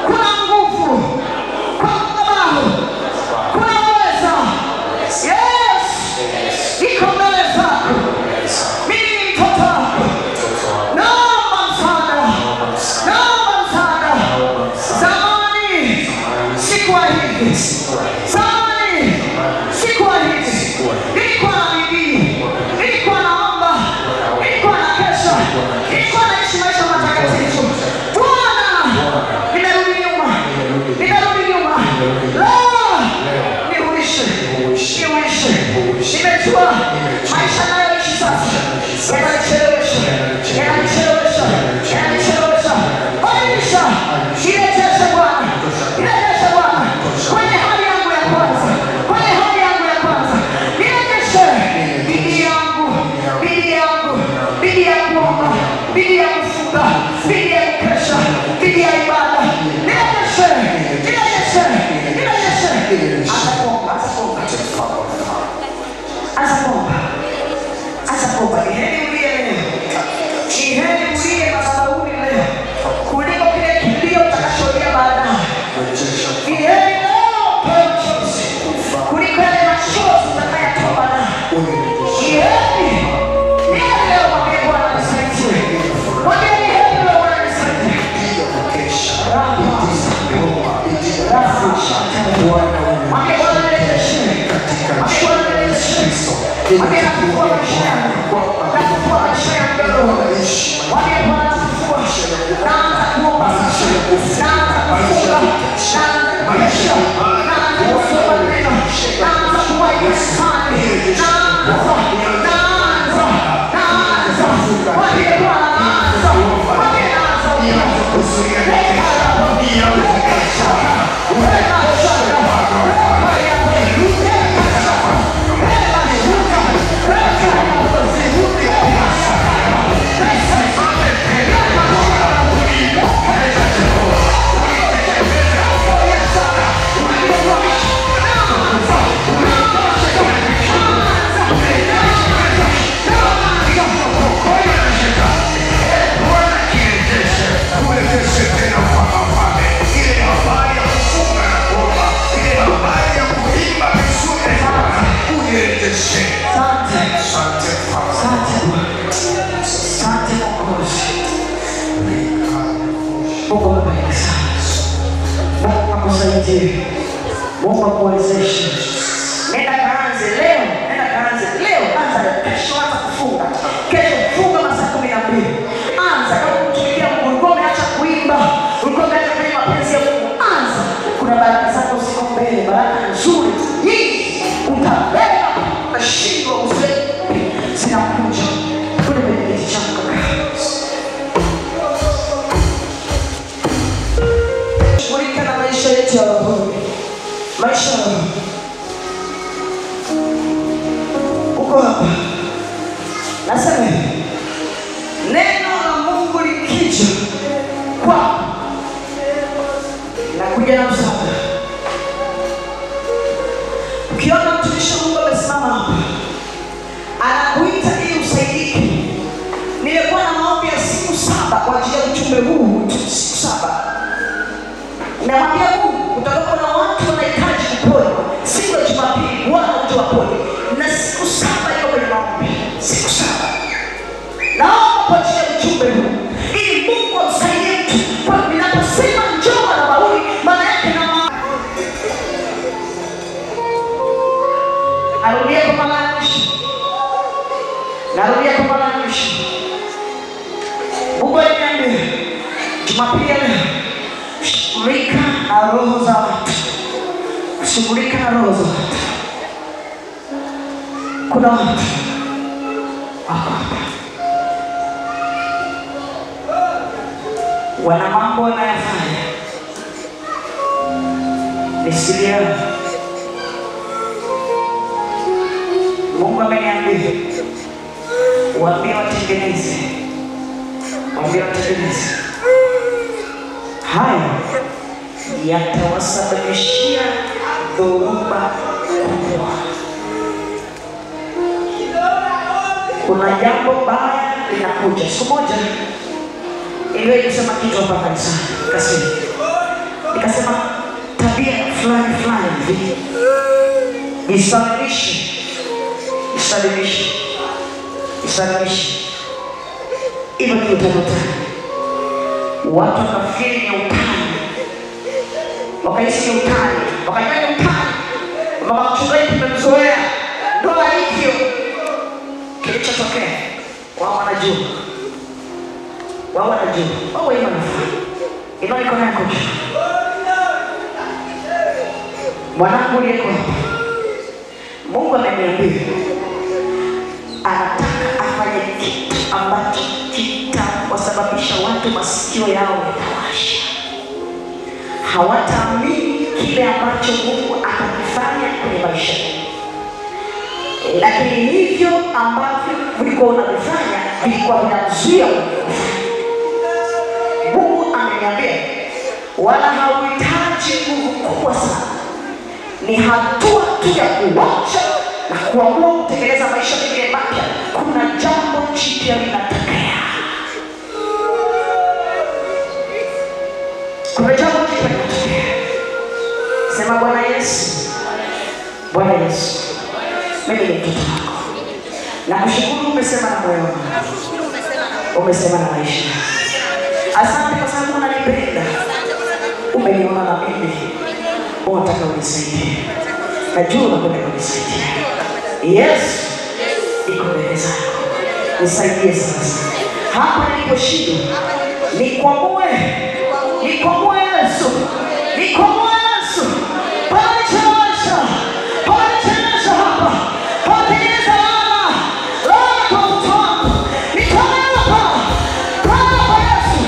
kuna nguvu. Kwa madhabahu kuna uweza. Yes. Niko mbele zako. Mimi ni mtoto wako. Naomba msaada. Naomba msaada. Zamani sikuwa hivi. Zamani sikuwa hivi. Nilikuwa na bidii. Nilikuwa naomba. Nilikuwa na kesha. Nilikuwa naishi maisha matakatifu. Bwana, nimerudi nyuma. Nimerudi nyuma. Leo nihuishe. Nihuishe. Nimejua maisha nayoishi sasa yananichelewesha. Yananichelewesha. Yananichelewesha. Badilisha. Nirejeshe Bwana. Nirejeshe Bwana. Kwenye hali yangu ya kwanza. Kwenye hali yangu ya kwanza. Nirejeshe. Bidii yangu. Bidii yangu. Bidii ya kuomba. Bidii ya kufunga. Bidii ya kukesha. Bidii ya ibada. Nirejeshe. Nirejeshe. Nirejeshe. Anza kuomba. Anza kuomba. Anza kuomba. Anza kuomba. Ni heri ulie leo. Ni heri ulie madhabahuni leo kuliko kile kilio utakashuhudia baadaye. Ni heri leo utoe machozi kuliko yale machozi utakayotoa baadaye. Ni heri Mwambie nafufua maisha yangu. Nafufua maisha yangu leo. Mwambie Bwana nafufua. Naanza kuomba sasa. Naanza kufunga. Naanza kuisha. Naanza kusoma neno. Naanza kuwa imani. Naanza. Mwambie Bwana naanza. Mwambie naanza. Mungu amebariki sana. Mungu akusaidie. Mungu akuwezeshe. Nenda kaanze leo. Nenda kaanze leo. Anza kesho, anza kufunga. Kesho funga masaa 12. Anza kama kutumikia Mungu. Umeacha kuimba. Umeacha kufanya mapenzi ya Mungu. Anza. Kuna baraka zako ziko mbele. Baraka nzuri. Hii utabeba mashindwa uzee. Zinakuja. Kule kwenye kiti chako kaka. Maisha yetu ya roho. Maisha ya roho. Uko hapa. Nasema neno la Mungu likija kwako linakuja na msaada. Ukiona mtumishi wa Mungu amesimama hapa anakuita ili usaidike. Nilikuwa na maombi ya siku 7 kwa ajili ya ujumbe huu. Siku 7. Namwambia Mungu utakuwa na watu wanahitaji kuponywa. Siku ya Jumapili Bwana utawapone. Na siku 7 hiyo kwenye maombi. Siku 7. Naomba kwa ajili ya ujumbe huu ili Mungu amsaidie mtu. Kwa ninaposema njoo na maombi maana yake narudia kwa mara ya mwisho. Narudia kwa mara ya mwisho. Mungu aliniambia Jumapili leo shughulika na roho za watu. Shughulika na roho za watu. Kuna watu wana mambo wanayofanya ni siri yao. Mungu ameniambia waambie watengeneze. Waambie watengeneze. Haya yatawasababishia dhoruba kubwa. Kuna jambo baya linakuja. Siku moja iliwahi kusema kitu hapa kanisani. Nikasema tabia fulani hivi isalimishe. Hivyo ndio utakuta watu wakafikiri ni utani. Wakaisi ni utani. Wakajua ni utani. Mama mchungaji tumemzoea. Ndoa hivyo. Kilichotokea wao wanajua. Wao ima nafanya. Ino iko nako. Mwanangu yeko hapa. Mungu ameniambia anataka afanye kitu ambacho kitawasababisha watu masikio yao yatawasha. Hawataamini kile ambacho Mungu atakifanya kwenye maisha. Lakini hivyo ambavyo ulikuwa unavifanya vilikuwa vinazuia Mungu ameniambia wala hauhitaji nguvu kubwa sana. Ni hatua tu ya kuacha na kuamua kutengeneza maisha mengine mapya. Kuna jambo jipya linatokea. Kuna jambo jipya linatokea. Sema Bwana Yesu. Bwana Yesu. Mimi ni mtoto wako. Nakushukuru umesema na moyo wangu. Umesema na maisha. Asante kwa sababu unanipenda. Umeniona na mimi. Unataka unisaidie. Najua unakwenda kunisaidia. Yes. zako. Nisaidie sasa. Hapa niliposhindwa, nikwamue Yesu. Nikwamue Yesu. Panichelewesha hapa. Patengeneza laana kwa mtu wangu. Nitoe hapa. Kwa Yesu.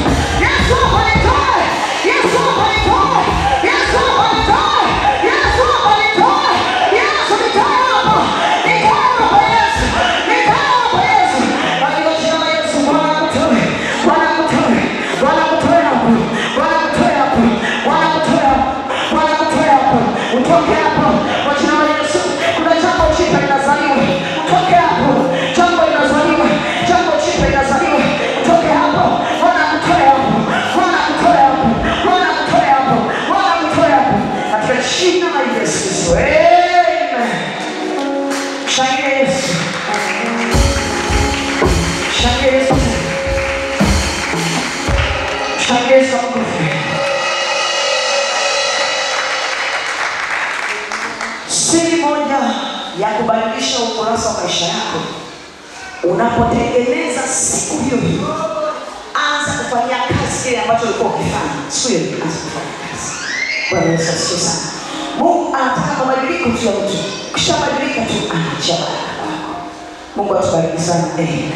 Yesu hapa nitoe. Yesu hapa nitoe. Yesu hapa nitoe. Yesu hapa nitoe. Yesu nitoe hapa. Nitoe hapa Yesu. Nitoe hapa Yesu. Katika jina la Yesu, Bwana kutoe. Bwana kutoe. Bwana kutoe hapo. Bwana kutoe hapo. Bwana kutoe hapo. Bwana kutoe hapo. Utoke hapo. Kwa jina la Yesu. Kuna jambo jipya linazaliwa. Utoke hapo. Jambo linazaliwa. Jambo jipya linazaliwa. Utoke hapo. Bwana kutoe hapo. Bwana kutoe hapo. Bwana kutoe hapo. Bwana kutoe hapo. Katika jina la Yesu Kristo. Amen. Shangilia Yesu. Shangilia Yesu. Shangilia Yesu. Siri moja ya kubadilisha ukurasa wa maisha yako, unapotengeneza siku hiyo, anza kufanya kazi ile ambayo ulikuwa ukifanya. Siku hiyo anza kufanya kazi. Bwana Yesu asifiwe sana. Mungu anataka mabadiliko tu ya mtu. Kisha badilika tu, anaacha baraka. Mungu atubariki sana. Amen.